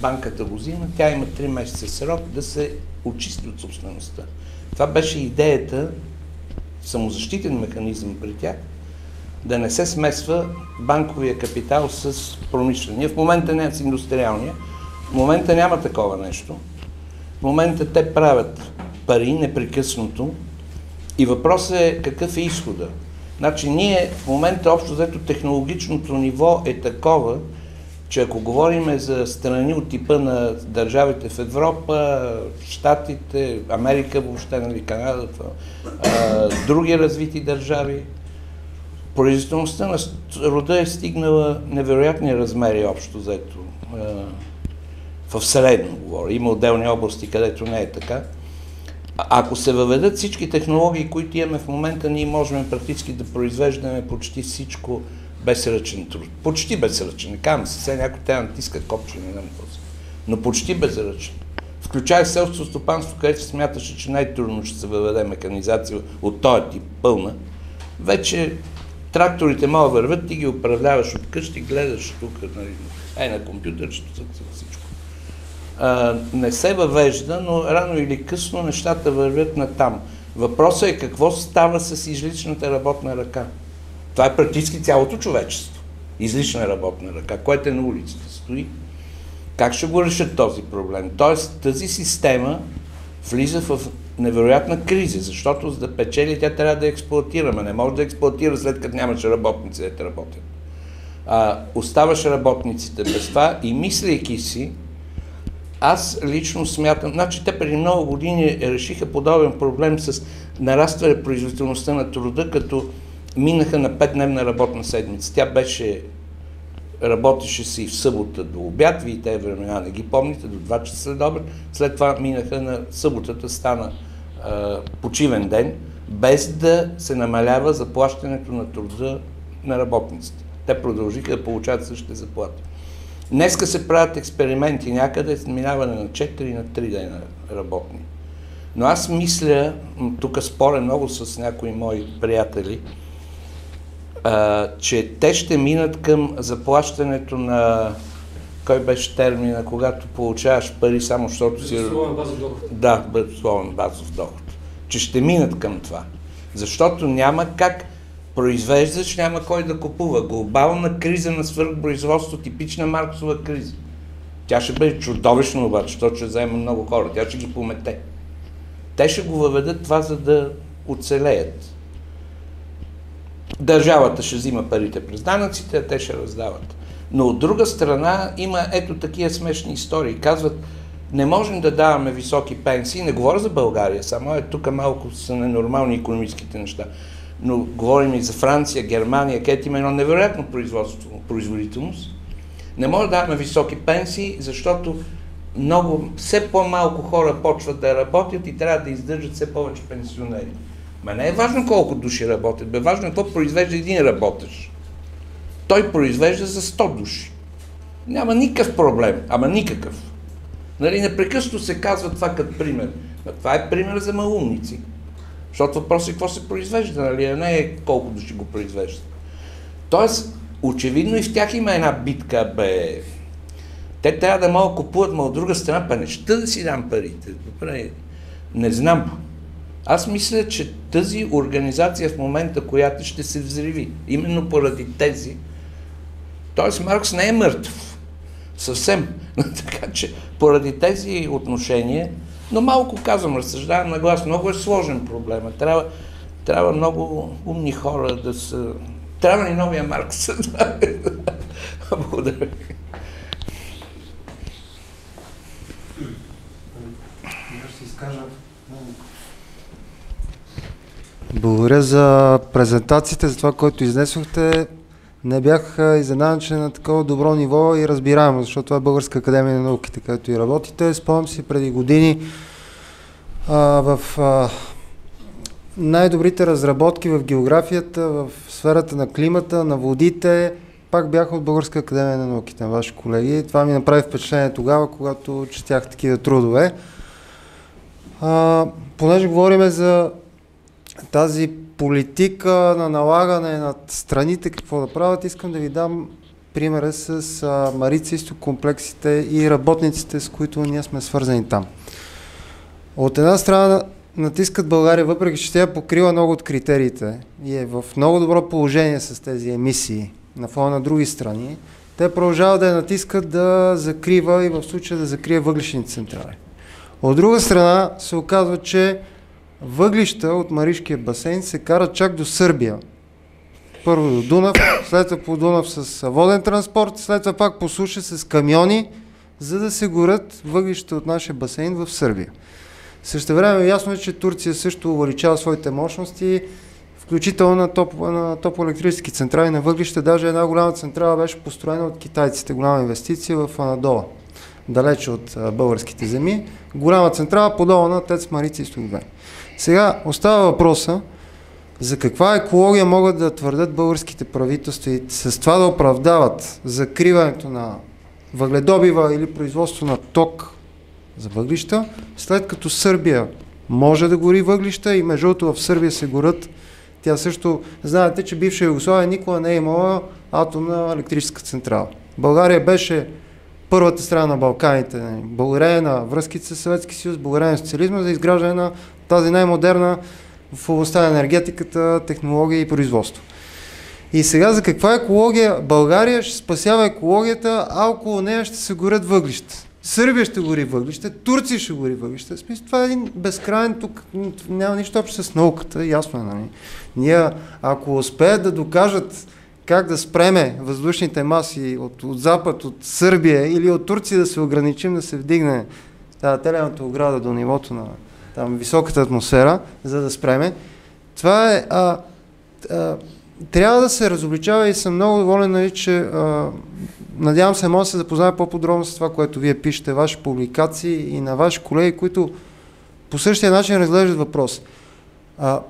банката го взима, тя има 3 месеца срок да се очисти от собствеността. Това беше идеята, самозащитен механизъм при тях, да не се смесва банковия капитал с промишления. В момента не е с индустриалния, в момента няма такова нещо. В момента те правят пари непрекъснато и въпросът е какъв е изхода. Значи ние в момента общо взето технологичното ниво е такова, че ако говорим за страни от типа на държавите в Европа, Щатите, Америка въобще, нали, Канада, други развити държави, производителността на рода е стигнала невероятни размери общо взето. В средно говоря. Има отделни области, където не е така. Ако се въведат всички технологии, които имаме в момента, ние можем практически да произвеждаме почти всичко без ръчен труд. Почти безръчен. Не казвам се, сега някой те натиска копче, не знам какво. Но почти безръчен. Включая селското стопанство, където се смяташе, че най-трудно ще се въведе механизация от този тип, пълна. Вече тракторите могат върват, ти ги управляваш от къщи, гледаш тук, нали, на компютърчето, всичко. не се въвежда, но рано или късно нещата вървят натам. Въпросът е какво става с изличната работна ръка. Това е практически цялото човечество. Излична работна ръка, което е на улицата стои. Как ще го решат този проблем? Тоест тази система влиза в невероятна криза, защото за да печели тя трябва да експлоатира, не може да експлоатира след като нямаше работници да работят. Оставаш работниците без това и мислейки си, аз лично смятам, значи те преди много години решиха подобен проблем с нарастване производителността на труда, като минаха на 5-дневна работна седмица. Тя работеше си в събота до обяд, вие тези времена не ги помните, до 2 часа след обед, след това минаха на съботата, стана почивен ден, без да се намалява заплащането на труда на работниците. Те продължиха да получават същите заплати. Днеска се правят експерименти някъде с минаване на 4 на 3 дена работни. Но аз мисля, тук споря много с някои мои приятели, че те ще минат към заплащането на, кой беше термина, когато получаваш пари само защото си... Безусловен базов доход. Да, безусловен базов доход. Че ще минат към това. Защото няма как произвеждаш, няма кой да купува. Глобална криза на свръхпроизводство, типична Марксова криза. Тя ще бъде чудовищно обаче, защото ще вземе много хора, тя ще ги помете. Те ще го въведат това, за да оцелеят. Държавата ще взима парите през данъците, а те ще раздават. Но от друга страна има ето такива смешни истории. Казват, не можем да даваме високи пенсии, не говоря за България, само тук малко са ненормални икономическите неща, но говорим и за Франция, Германия, където има едно невероятно производителност. Не може да даваме високи пенсии, защото все по-малко хора почват да работят и трябва да издържат все повече пенсионери. Ма не е важно колко души работят, важно е какво произвежда един работещ. Той произвежда за 100 души. Няма никакъв проблем, ама никакъв. Нали, непрекъснато се казва това като пример. Но това е пример за малумници. Защото въпросът е какво се произвежда, нали, а не е колко души го произвеждат. Тоест, очевидно и в тях има една битка, Те трябва да могат купуват, но от друга страна, не ще да си дам парите. Добре, не знам. Аз мисля, че тази организация в момента, която ще се взриви, именно поради тези, т.е. Маркс не е мъртв. Съвсем. Така че, поради тези отношения, но малко казвам, разсъждавам на глас, много е сложен проблема. Трябва много умни хора да са... Трябва ли новия Маркс? Благодаря. Благодаря за презентациите, за това, което изнесохте. Не бях изненадан, че на такова добро ниво и разбираемо, защото това е Българска академия на науките, където и работите. Спомням си преди години в най-добрите разработки в географията, в сферата на климата, на водите, пак бяха от Българска академия на науките, на ваши колеги. Това ми направи впечатление тогава, когато четях такива трудове. Понеже говорим за тази политика на налагане над страните какво да правят, искам да ви дам примера с Марица изток комплексите и работниците, с които ние сме свързани там. От една страна натискат България, въпреки че тя покрива много от критериите и е в много добро положение с тези емисии на фона на други страни, те продължават да я натискат да закрива и в случая да закрие въглищните централи. От друга страна се оказва, че въглища от Маришкия басейн се карат чак до Сърбия. Първо до Дунав, след това по Дунав с воден транспорт, след това пак по суша с камиони, за да се горят въглища от нашия басейн в Сърбия. Същевременно ясно е, че Турция също увеличава своите мощности, включително на топлоелектрически централи на въглища. Даже една голяма централа беше построена от китайците, голяма инвестиция в Анадола, далече от българските земи. Голяма централа подолу на ТЕЦ Марица изток 2. Сега остава въпроса за каква екология могат да твърдят българските правителства и с това да оправдават закриването на въгледобива или производство на ток за въглища, след като Сърбия може да гори въглища и между другото в Сърбия се горят. Тя също, знаете, че бивша Югославия никога не е имала атомна електрическа централа. България беше първата страна на Балканите, нали, благодарение на връзките с Съветски съюз, благодарение на социализма за изграждане на тази най-модерна в областта на енергетиката, технология и производство. И сега за каква екология? България ще спасява екологията, а около нея ще се горят въглища. Сърбия ще гори въглища, Турция ще гори въглища. В смисъл, това е един безкрайен, тук няма нищо общо с науката, ясно е, нали? Ние, ако успеят да докажат как да спреме въздушните маси от запад, от Сърбия или от Турция, да се ограничим, да се вдигне тази телената ограда до нивото на там високата атмосфера, за да спреме, това е... трябва да се разобличава и съм много доволен, нали, че надявам се, може да се запознае по-подробно с това, което вие пишете, ваши публикации и на ваши колеги, които по същия начин разглеждат въпрос.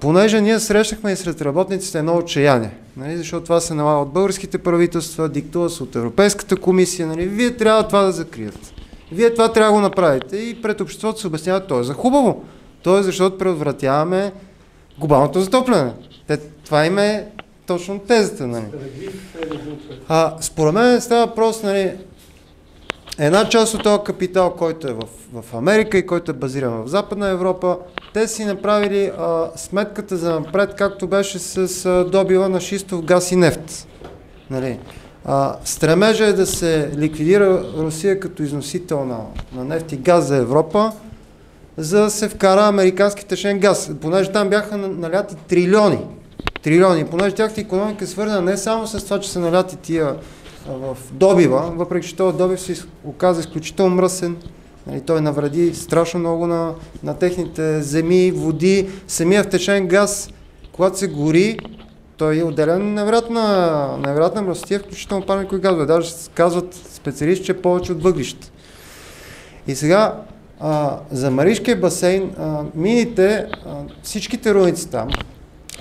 Понеже ние срещахме и сред работниците едно отчаяние, нали, защото това се налага от българските правителства, диктува се от Европейската комисия, нали, вие трябва това да закрият. Вие това трябва да го направите и пред обществото се обяснява, то е за хубаво. То е защото предотвратяваме глобалното затопляне. Това им е точно тезата, нали. Според мен става въпрос, нали, една част от този капитал, който е в Америка и който е базиран в Западна Европа, те си направили сметката за напред, както беше с добива на шистов газ и нефт. Нали. Стремежа е да се ликвидира Русия като износител на нефт и газ за Европа, за да се вкара американски течен газ, понеже там бяха наляти трилиони, понеже тяхната икономика е свързана не само с това, че са наляти тия в добива, въпреки че този добив се оказа изключително мръсен, нали, той навреди страшно много на техните земи, води, самия втечен газ, когато се гори, той е отделен невероятна мръсотия, включително парникови газове, даже казват специалисти, че повече от въглища. И сега за Маришкия басейн, мините, всичките руиници там,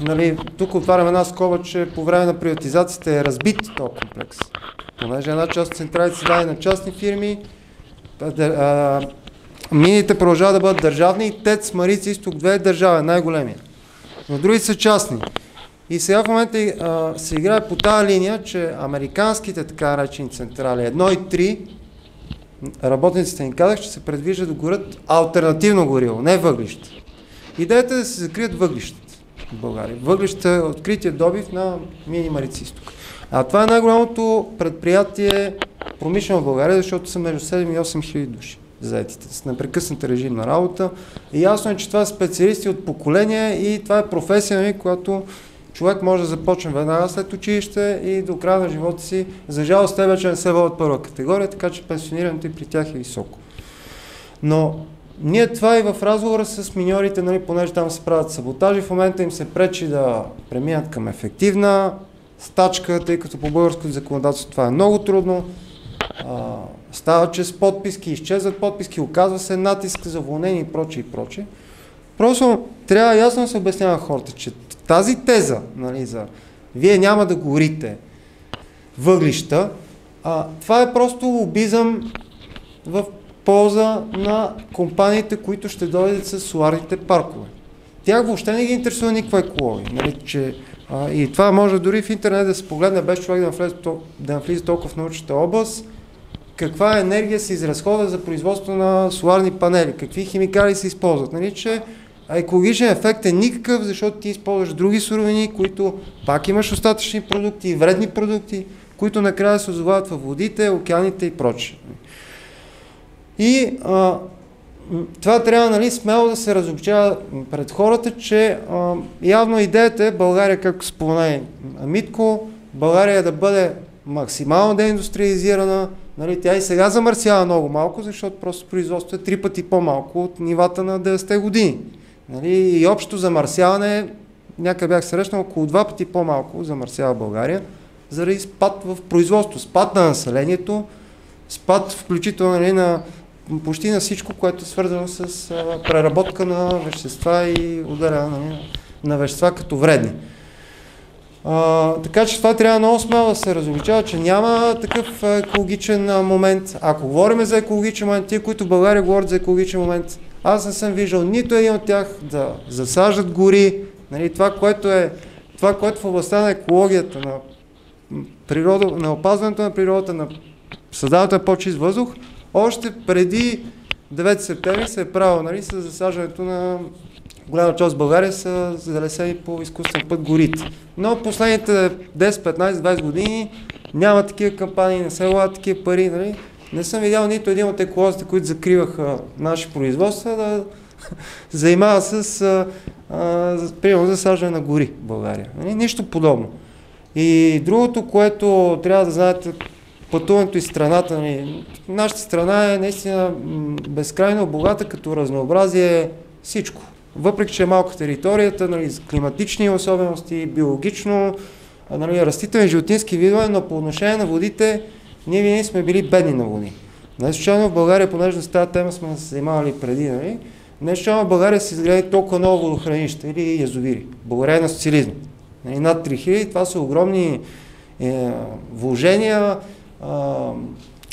нали, тук отварям една скоба, че по време на приватизацията е разбит този комплекс. Понеже една част от централите се даде на частни фирми, мините продължават да бъдат държавни и ТЕЦ Марица Изток 2 е държавен, най-големия. Но други са частни. И сега в момента се играе по тази линия, че американските така наречени централи 1 и 3, работниците ни казах, че се предвижда да горят алтернативно гориво, не въглища. Идеята е да се закрият въглищата в България. Въглища е открития добив на мини Марица Изток. Това е най-голямото предприятие промишлено в България, защото са между 7 и 8 хиляди души заетите с непрекъснат режим на работа. И ясно е, че това са специалисти от поколения и това е професия, която човек може да започне веднага след училище и до края на живота си. За жалост, те вече не се водят първа категория, така че пенсионирането и при тях е високо. Но ние това и в разговора с миньорите, нали, понеже там се правят саботажи, в момента им се пречи да преминат към ефективна стачка, тъй като по българското законодателство това е много трудно. Става чрез подписки, изчезват подписки, оказва се натиск за уволнение и прочее и прочее. Просто трябва ясно да се обяснява хората, че тази теза, нали, за вие няма да горите въглища, това е просто лобизъм в полза на компаниите, които ще дойдат с соларните паркове. Тях въобще не ги интересува никаква екология. Нали, че, и това може дори в интернет да се погледне без човек да навлиза толкова в научната област, каква енергия се изразходва за производство на соларни панели, какви химикали се използват. Нали, че екологичен ефект е никакъв, защото ти използваш други суровини, които пак имаш остатъчни продукти, вредни продукти, които накрая се озовават във водите, океаните и прочее. И това трябва, нали, смело да се разобщава пред хората, че явно идеята е България, както спомена Митко, България да бъде максимално деиндустриализирана. Нали, тя и сега замърсява много малко, защото просто производството е 3 пъти по-малко от нивата на 90-те години. Нали, и общо замърсяване, някъде бях срещнал, около 2 пъти по-малко замърсява България, заради спад в производство, спад на населението, спад включително, нали, на почти на всичко, което е свързано с преработка на вещества и отделяне, нали, на вещества като вредни. Така че това трябва много смело да се разобличава, че няма такъв екологичен момент. Ако говорим за екологичен момент, тия, които в България говорят за екологичен момент, аз не съм виждал нито един от тях да засаждат гори. Нали, това, което в областта на екологията, на опазването на природата, на създаването на по-чист въздух, още преди 9 септември се е правило, нали, с засаждането на голяма част в България са залесени по изкуствен път горите. Но последните 10, 15, 20 години няма такива кампании, не се влагат такива пари. Нали. Не съм видял нито един от еколозите, които закриваха наши производства, да занимава с примерно засаждане на гори в България. Нали. Нищо подобно. И другото, което трябва да знаете, пътуването из страната ни. Нашата страна е наистина безкрайно богата като разнообразие всичко. Въпреки че е малка територията, нали, климатични особености, биологично, нали, растителни животински видове, но по отношение на водите ние винаги сме били бедни на води. Не случайно в България, понеже с тази тема сме се занимавали преди, нали, не случайно в България се изгради толкова много водохранища или язовири, благодарение на социализма. Нали, над 3000, това са огромни вложения,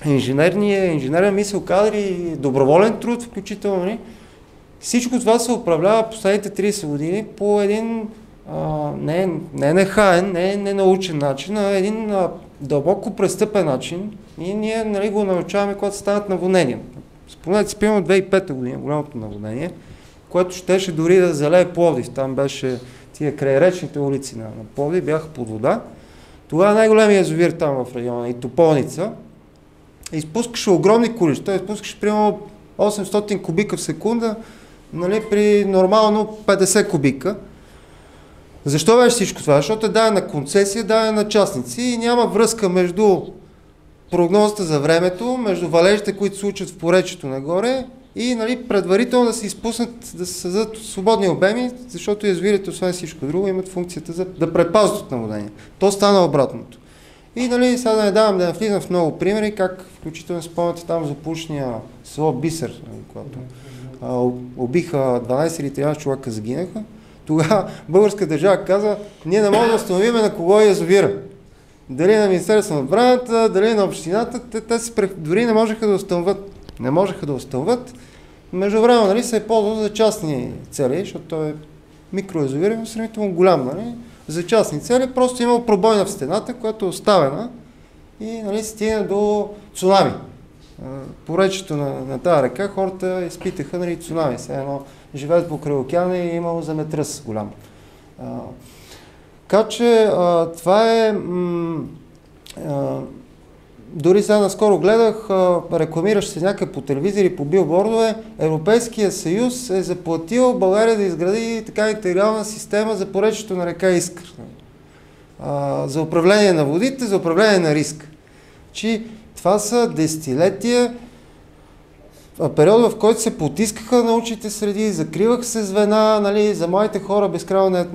инженерен мисъл, кадри, доброволен труд включително. Нали. Всичко това се управлява последните 30 години по един не нехаен, не ненаучен начин, а един дълбоко престъпен начин и ние, нали, го научаваме, когато станат наводнения. Спомнете си, примерно 2005 година, голямото наводнение, което щеше дори да залее Пловдив. Там беше тия крайречните улици на Пловдив, бяха под вода. Тогава най-големият язовир там в района и Тополница изпускаше огромни количества, изпускаше примерно 800 кубика в секунда, нали, при нормално 50 кубика. Защо беше всичко това? Защото е дадена концесия, дадена на частници и няма връзка между прогнозата за времето, между валежите, които се случат в поречието нагоре и, нали, предварително да се изпуснат, да се създадат свободни обеми, защото язовирите, освен всичко друго, имат функцията да предпазват от наводнение. То стана обратното. И, нали, сега да не давам да навлизам в много примери, как включително спомняте там за пушния село Бисер, нали, когато убиха 12 или 13 човека, загинаха. Тогава българска държава каза, ние не можем да установим на кого е язовира. Дали на Министерството на отбраната, дали на общината, те дори не можеха да установят. Не можеха да установят. Междувременно, нали, се е ползвал за частни цели, защото той е микроязовир, но сравнително голям. Нали. За частни цели просто имал пробойна в стената, която е оставена и, нали, стигна до цунами. По речето на тази река хората изпитаха, нали, цунами. Сега едно живеят покрай океана и е имало земетръс голям. Така че това е... дори сега наскоро гледах, рекламиращ се някакъв по телевизори, по билбордове, Европейския съюз е заплатил България да изгради така интегрална система за поречието на река Искър. За управление на водите, за управление на риска. Че това са десетилетия, период, в който се потискаха научните среди, закриваха се звена, нали, за младите хора безкрайно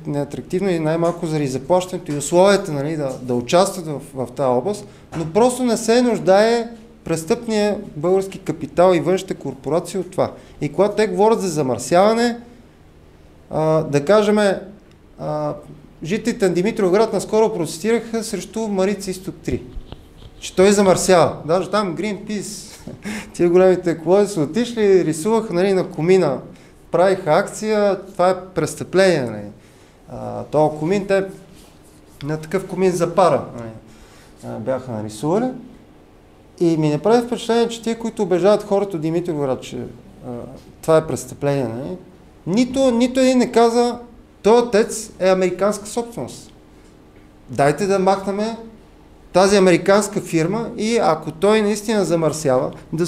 неатрактивно и най-малко заради заплащането и условията, нали, да участват в тази област, но просто не се нуждае престъпния български капитал и външните корпорации от това. И когато те говорят за замърсяване, да кажем, жителите на Димитровград наскоро протестираха срещу Марица Изток 3. Че той замърсява. Даже там Greenpeace, тия големите еколози са отишли, рисуваха, нали, на комина, правиха акция, това е престъпление. Нали. Това комин, те на такъв комин за пара, нали, бяха нарисували. И ми направи впечатление, че тия, които убеждават хората от Димитровград, че това е престъпление, нали, нито един не каза, този ТЕЦ е американска собственост. Дайте да махнем тази американска фирма и ако той наистина замърсява, да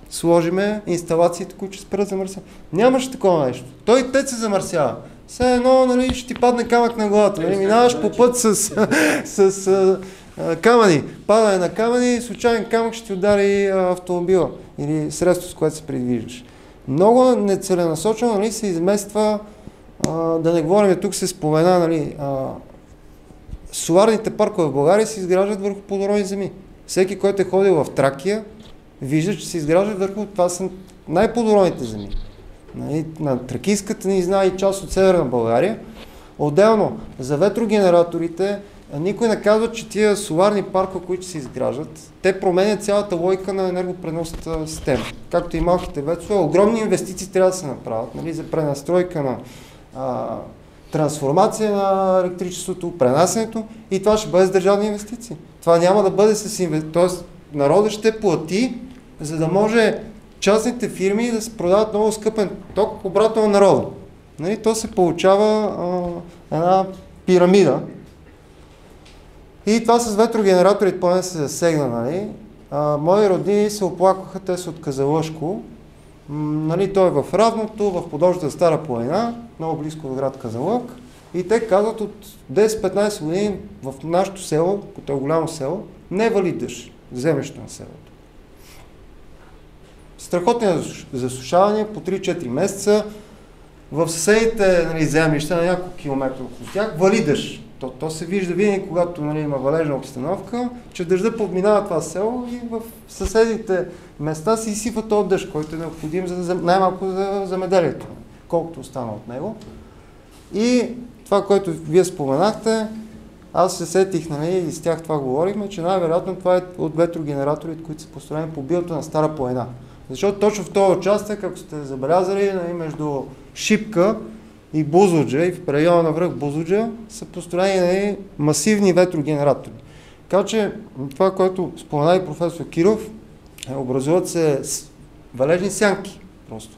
сложиме инсталациите, които ще спрат замърсява. Нямаше такова нещо. Той ТЕЦ се замърсява. Все едно, нали, ще ти падне камък на главата. Нали, минаваш по път с камъни. Падане на камъни, случайен камък ще ти удари автомобила или средство, с което се придвижваш. Много нецеленасочено, нали, се измества, да не говорим, тук се спомена, нали, соларните паркове в България се изграждат върху плодородни земи. Всеки, който е ходил в Тракия, вижда, че се изграждат върху... Това са най-плодородните земи. На Тракийската ни знае и част от Северна България. Отделно, за ветрогенераторите, никой не казва, че тия соларни паркове, които се изграждат, те променят цялата логика на енергопреносната система. Както и малките ветрове, огромни инвестиции трябва да се направят, нали, за пренастройка на трансформация на електричеството, пренасенето и това ще бъде с държавни инвестиции. Това няма да бъде с инвестиции. Тоест, народът ще плати, за да може частните фирми да се продават много скъпен ток обратно на народа. Нали, то се получава една пирамида. И това с ветрогенераторите поне се засегна. Нали. Мои родини се оплакваха, те са от Казалъшко. Нали, той е в Равното, в подложата Стара планина, много близко до град Казалък. И те казват от 10-15 години в нашото село, което е голямо село, не вали дъжд, землището на селото. Страхотни засушавания по 3-4 месеца. В съседните, нали, землища на няколко километра около тях вали дъжд. То се вижда винаги, когато, нали, има валежна обстановка, че дъжда подминава това село и в съседните места се изсипва този дъжд, който е необходим най-малко за земеделието, колкото остана от него. И това, което вие споменахте, аз се сетих, нали, и с тях това говорихме, че най-вероятно това е от ветрогенераторите, които са построени по билото на Стара планина. Защото точно в този участък, ако сте забелязали, нали, между Шипка и Бузлуджа, и в района на връх Бузлуджа, са построени, нали, масивни ветрогенератори. Така че това, което спомена и професор Киров, образуват се валежни сянки просто.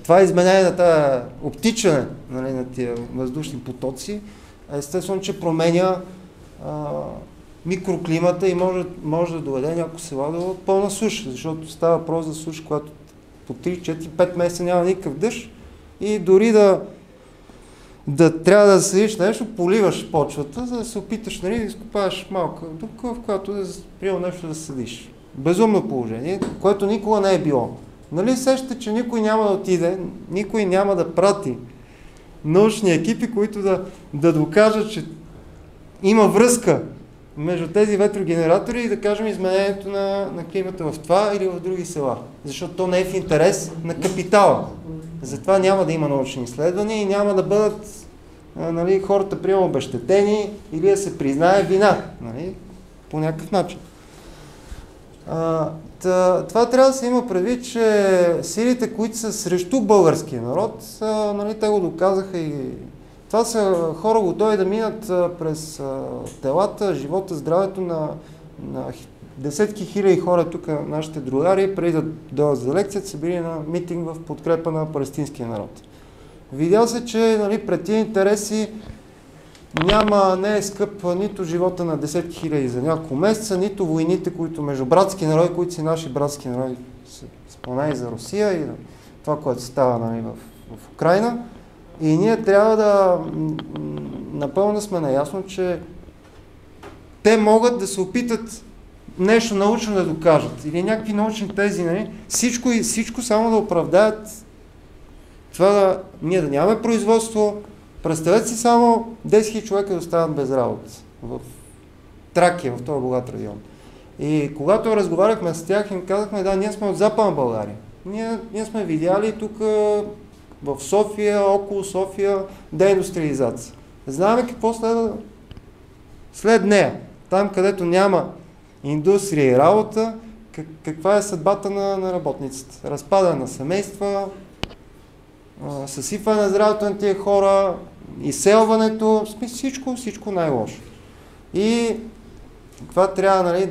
Това изменение на тази оптичане, нали, на тия въздушни потоци, естествено, че променя микроклимата и може да доведе някои села до пълна суша, защото става въпрос за суша, която по 3-4-5 месеца няма никакъв дъжд и дори да трябва да седиш нещо, поливаш почвата, за да се опиташ, нали, да изкопаваш малка дупка, в която да приема нещо да седиш. Безумно положение, което никога не е било. Нали сещате, че никой няма да отиде, никой няма да прати научни екипи, които да докажат, че има връзка между тези ветрогенератори и да кажем изменението на климата в това или в други села. Защото то не е в интерес на капитала. Затова няма да има научни изследвания и няма да бъдат, нали, хората приема обезщетени или да се признае вина, нали, по някакъв начин. Това трябва да се има предвид, че силите, които са срещу българския народ, нали, те го доказаха и това са хора готови да минат през телата, живота, здравето на десетки хиляди хора тук, нашите другари, преди да дойдат за лекцията, са били на митинг в подкрепа на палестинския народ. Видя се, че, нали, пред тия интереси не е скъп нито живота на десетки хиляди за няколко месеца, нито войните, които между братски народи, които си наши братски народи, се спомена и за Русия и това, което става, нали, в Украйна. И ние трябва да напълно сме наясно, че те могат да се опитат нещо научно да докажат или някакви научни тези, нали, всичко само да оправдаят това ние да нямаме производство. Представете си само 10 000 човека да останат без работа в Тракия, в този богат район. И когато разговаряхме с тях, им казахме, да, ние сме от Западна България. Ние сме видяли тук в София, около София, деиндустриализация. Знаем какво след нея. Там, където няма индустрия и работа, каква е съдбата на работниците. Разпадане на семейства, съсипване на здравето на тия хора, изселването, всичко най-лошо. И това трябва, нали,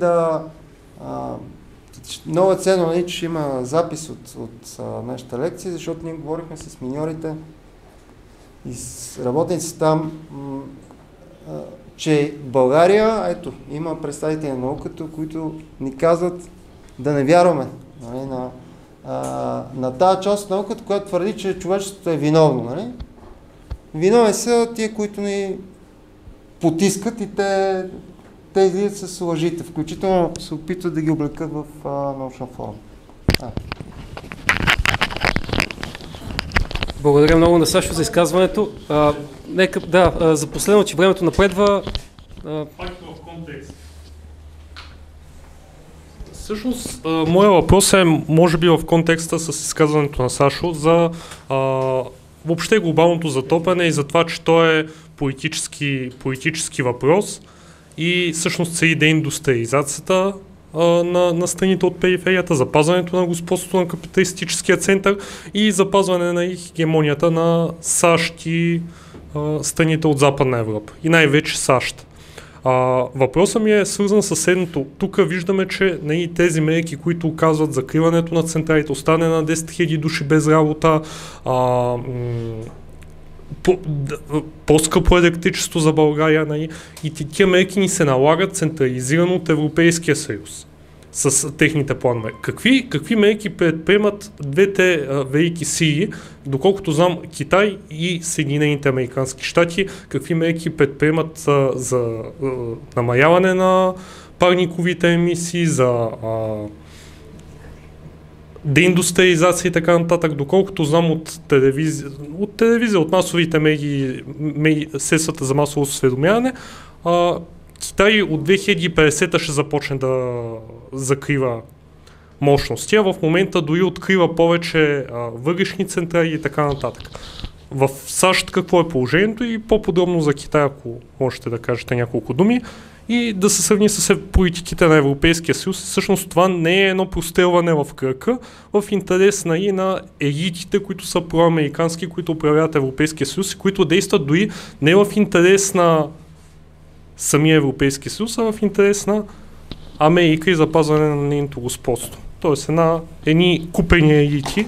много е ценно, нали, че има запис от нашата лекция, защото ние говорихме с миньорите и с работници там, че България, ето, има представители на науката, които ни казват да не вярваме, нали, на тази част от науката, която твърди, че човечеството е виновно. Нали? Виновни са тия, които ни потискат и те излизат с лъжите, включително се опитват да ги облекат в научна форма. Благодаря много на Сашо за изказването. За последно, че времето напредва. Пак в контекст. Всъщност, моят въпрос е, може би в контекста с изказването на Сашо за въобще глобалното затопляне и за това, че то е политически въпрос и всъщност цели деиндустриализацията на страните от периферията, запазването на господството на капиталистическия център и запазване на хегемонията на САЩ и страните от Западна Европа и най-вече САЩ. Въпросът ми е свързан с следното. Тук виждаме, че тези мерки, които оказват закриването на централите, остане на 10 000 души без работа, по-скъпо електричество за България, и тия мерки ни се налагат централизирано от Европейския съюз с техните планове. Какви мерки предприемат двете велики сили, доколкото знам Китай и Съединените американски щати, какви мерки предприемат за намаляване на парниковите емисии, за деиндустриализация и така нататък, доколкото знам от телевизия, от масовите медии, средствата за масово осведомяване, Китай от 2050 ще започне да закрива мощности, а в момента дори открива повече въглищни централи и така нататък. В САЩ какво е положението и по-подробно за Китай, ако можете да кажете няколко думи, и да се сравни с политиките на Европейския съюз. Всъщност това не е едно прострелване в кръка в интерес на елитите, които са проамерикански, които управляват Европейския съюз и които действат дори не в интерес на самия Европейски съюз, а в интерес на Америка и запазване на нейното господство. Тоест едни купени елити,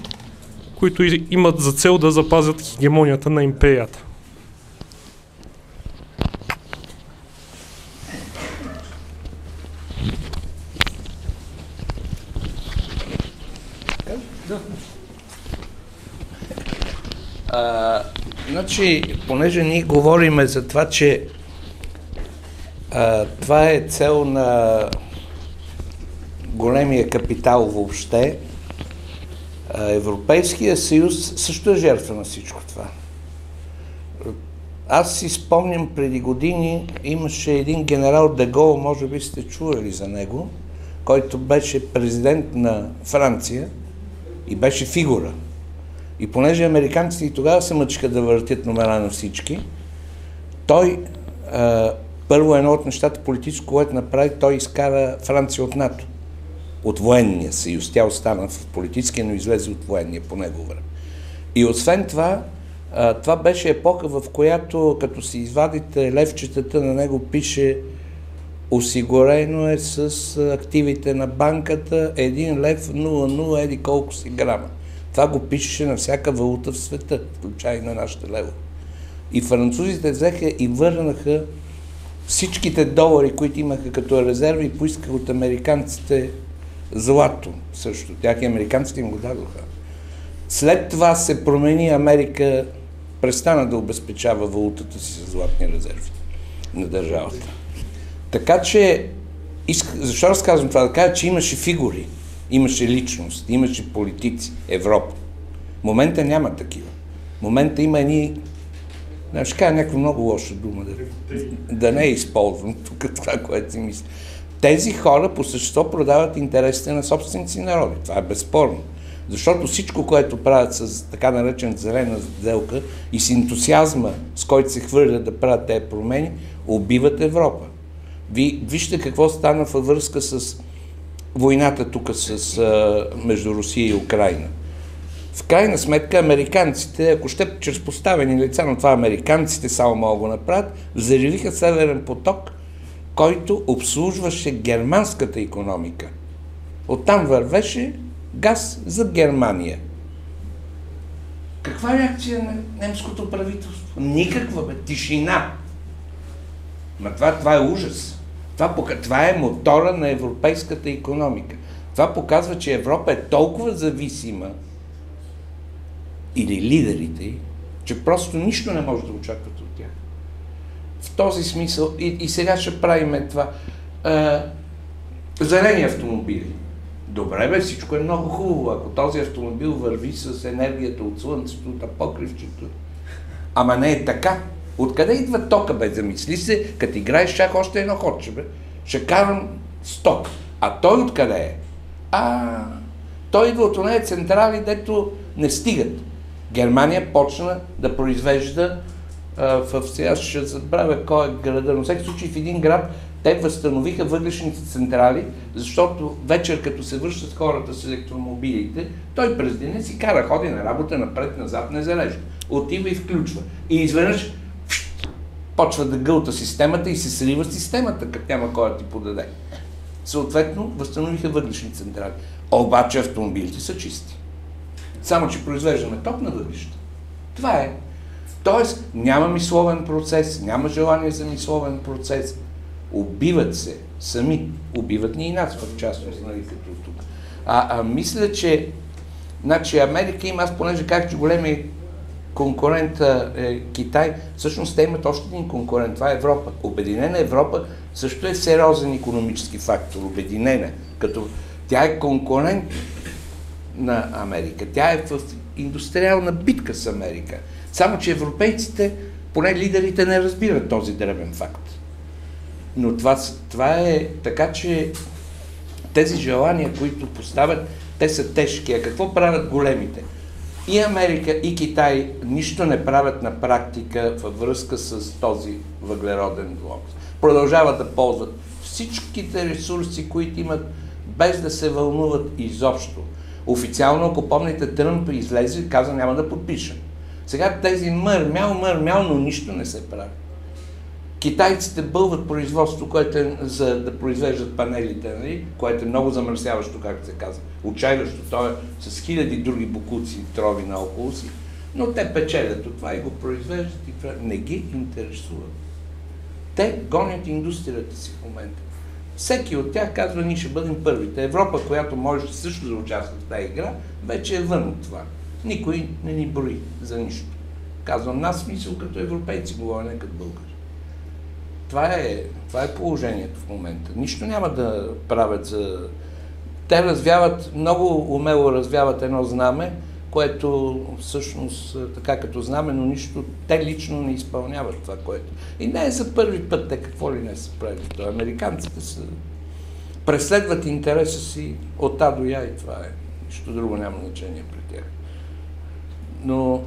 които имат за цел да запазят хегемонията на империята. Значи, понеже ние говорим за това, че това е цел на големия капитал въобще, Европейския съюз също е жертва на всичко това. Аз си спомням преди години, имаше един генерал Де Гол, може би сте чували за него, който беше президент на Франция и беше фигура. И понеже американците и тогава се мъчиха да въртят номера на всички, той първо едно от нещата политическо, което направи, той изкара Франция от НАТО, от военния съюз. Тя остана в политическия, но излезе от военния по него време. И освен това, това беше епоха, в която като си извадите левчетата, на него пише осигурено е с активите на банката 1 лев 0,0 еди колко си грама. Това го пишеше на всяка валута в света, включая на нашите лево. И французите взеха и върнаха всичките долари, които имаха като резерви, и поискаха от американците злато също. Тях и американците им го дадоха. След това се промени, Америка престана да обезпечава валутата си с златни резерви на държавата. Така че, защо разказвам това? Да кажа, че имаше фигури, имаше личност, имаше политици, Европа. В момента няма такива. В момента има ще кажа някаква много лоша дума, да не използвам тук това, което си мисля. Тези хора по същество продават интересите на собствените си народи. Това е безспорно. Защото всичко, което правят с така наречен зелена сделка и с ентусиазма, с който се хвърлят да правят тези промени, убиват Европа. Вижте какво стана във връзка с войната тук между Русия и Украйна. В крайна сметка американците, ако ще чрез поставени лица, но това американците само могат да го направят, заявиха Северен поток, който обслужваше германската икономика. Оттам вървеше газ за Германия. Каква реакция на немското правителство? Никаква, бе, тишина. Ма това е ужас. Това е мотора на европейската икономика. Това показва, че Европа е толкова зависима, или лидерите й, че просто нищо не може да очакват от тях. В този смисъл, и сега ще правим това. Зелени автомобили. Добре бе, всичко е много хубаво, ако този автомобил върви с енергията от слънцето, от покривчето. Ама не е така. Откъде идва тока, бе? Замисли се, като играеш шах, още едно ходче, бе. Ще карам сток. А той откъде е? Той идва от онези централи, дето не стигат. Германия почна да произвежда сега ще забравя кой е града, но всеки случай в един град те възстановиха въглищните централи, защото вечер като се връщат хората с електромобилите, той през деня си кара, ходи на работа напред-назад, не зарежда. Отива и включва. И изведнъж почва да гълта системата и се срива системата, като няма кой да ти подаде. Съответно, възстановиха въглищни централи. Обаче автомобилите са чисти. Само, че произвеждаме ток на въглища. Това е. Тоест, няма мисловен процес, няма желание за мисловен процес. Убиват се сами. Убиват ни и нас, в частност, нали, като тук. Мисля, че значи Америка има, аз понеже как че големи конкурент е Китай, всъщност те имат още един конкурент, това е Европа. Обединена Европа също е сериозен икономически фактор, обединена, като тя е конкурент на Америка, тя е в индустриална битка с Америка. Само, че европейците, поне лидерите, не разбират този дребен факт. Но това е така, че тези желания, които поставят, те са тежки. А какво правят големите? И Америка, и Китай нищо не правят на практика във връзка с този въглероден блок. Продължават да ползват всичките ресурси, които имат, без да се вълнуват изобщо. Официално, ако помните, Тръмп излезе и каза, няма да подпиша. Сега тези мърмял, но нищо не се прави. Китайците бълват производство, което е за да произвеждат панелите, нали? Което е много замърсяващо, както се казва. Отчаиващо, то е с хиляди други бокуци и трови наоколо си, но те печелят от това и го произвеждат и това не ги интересува. Те гонят индустрията си в момента. Всеки от тях казва, ние ще бъдем първите. Европа, която може също да участва в тази игра, вече е вън от това. Никой не ни брои за нищо. Казвам нас, смисъл като европейци, говоря, не като българи. Това е положението в момента. Нищо няма да правят за... Те развяват, много умело развяват едно знаме, което всъщност така като знаме, но нищо, те лично не изпълняват това, което... И не е за първи път, те какво ли не са правили. Американците преследват интереса си от А до Я и това е. Нищо друго няма значение при тях. Но...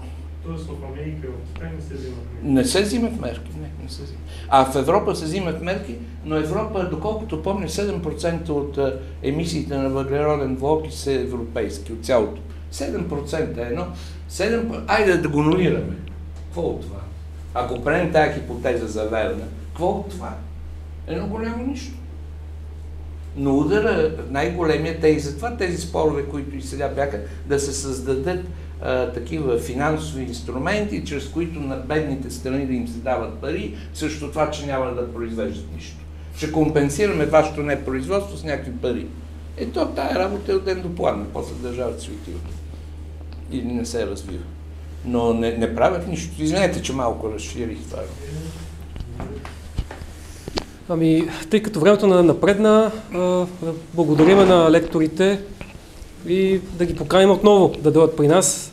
Тоест в Америка и в Китай не се взимат мерки? Не се взимат мерки, не се взимат. А в Европа се взимат мерки, но Европа, доколкото помня, 7% от емисиите на въглероден двуокис са европейски, от цялото. 7% е едно. 7%, айде да го нулираме. Какво от това? Ако приемем тази хипотеза за верна, какво от това? Едно голямо нищо. Но удара най-големият е и затова тези спорове, които и сега бяха, да се създадат такива финансови инструменти, чрез които на бедните страни да им се дават пари, също това, че няма да произвеждат нищо. Ще компенсираме вашето непроизводство с някакви пари. Ето тая работа е от ден до пладне, после държавата се отива. Или не се развива. Но не правят нищо. Извинете, че малко разширих това. Тъй като времето напредна, благодарим на лекторите и да ги поканим отново да дойдат при нас.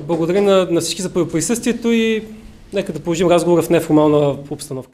Благодарим на всички за присъствието и нека да продължим разговора в неформална обстановка.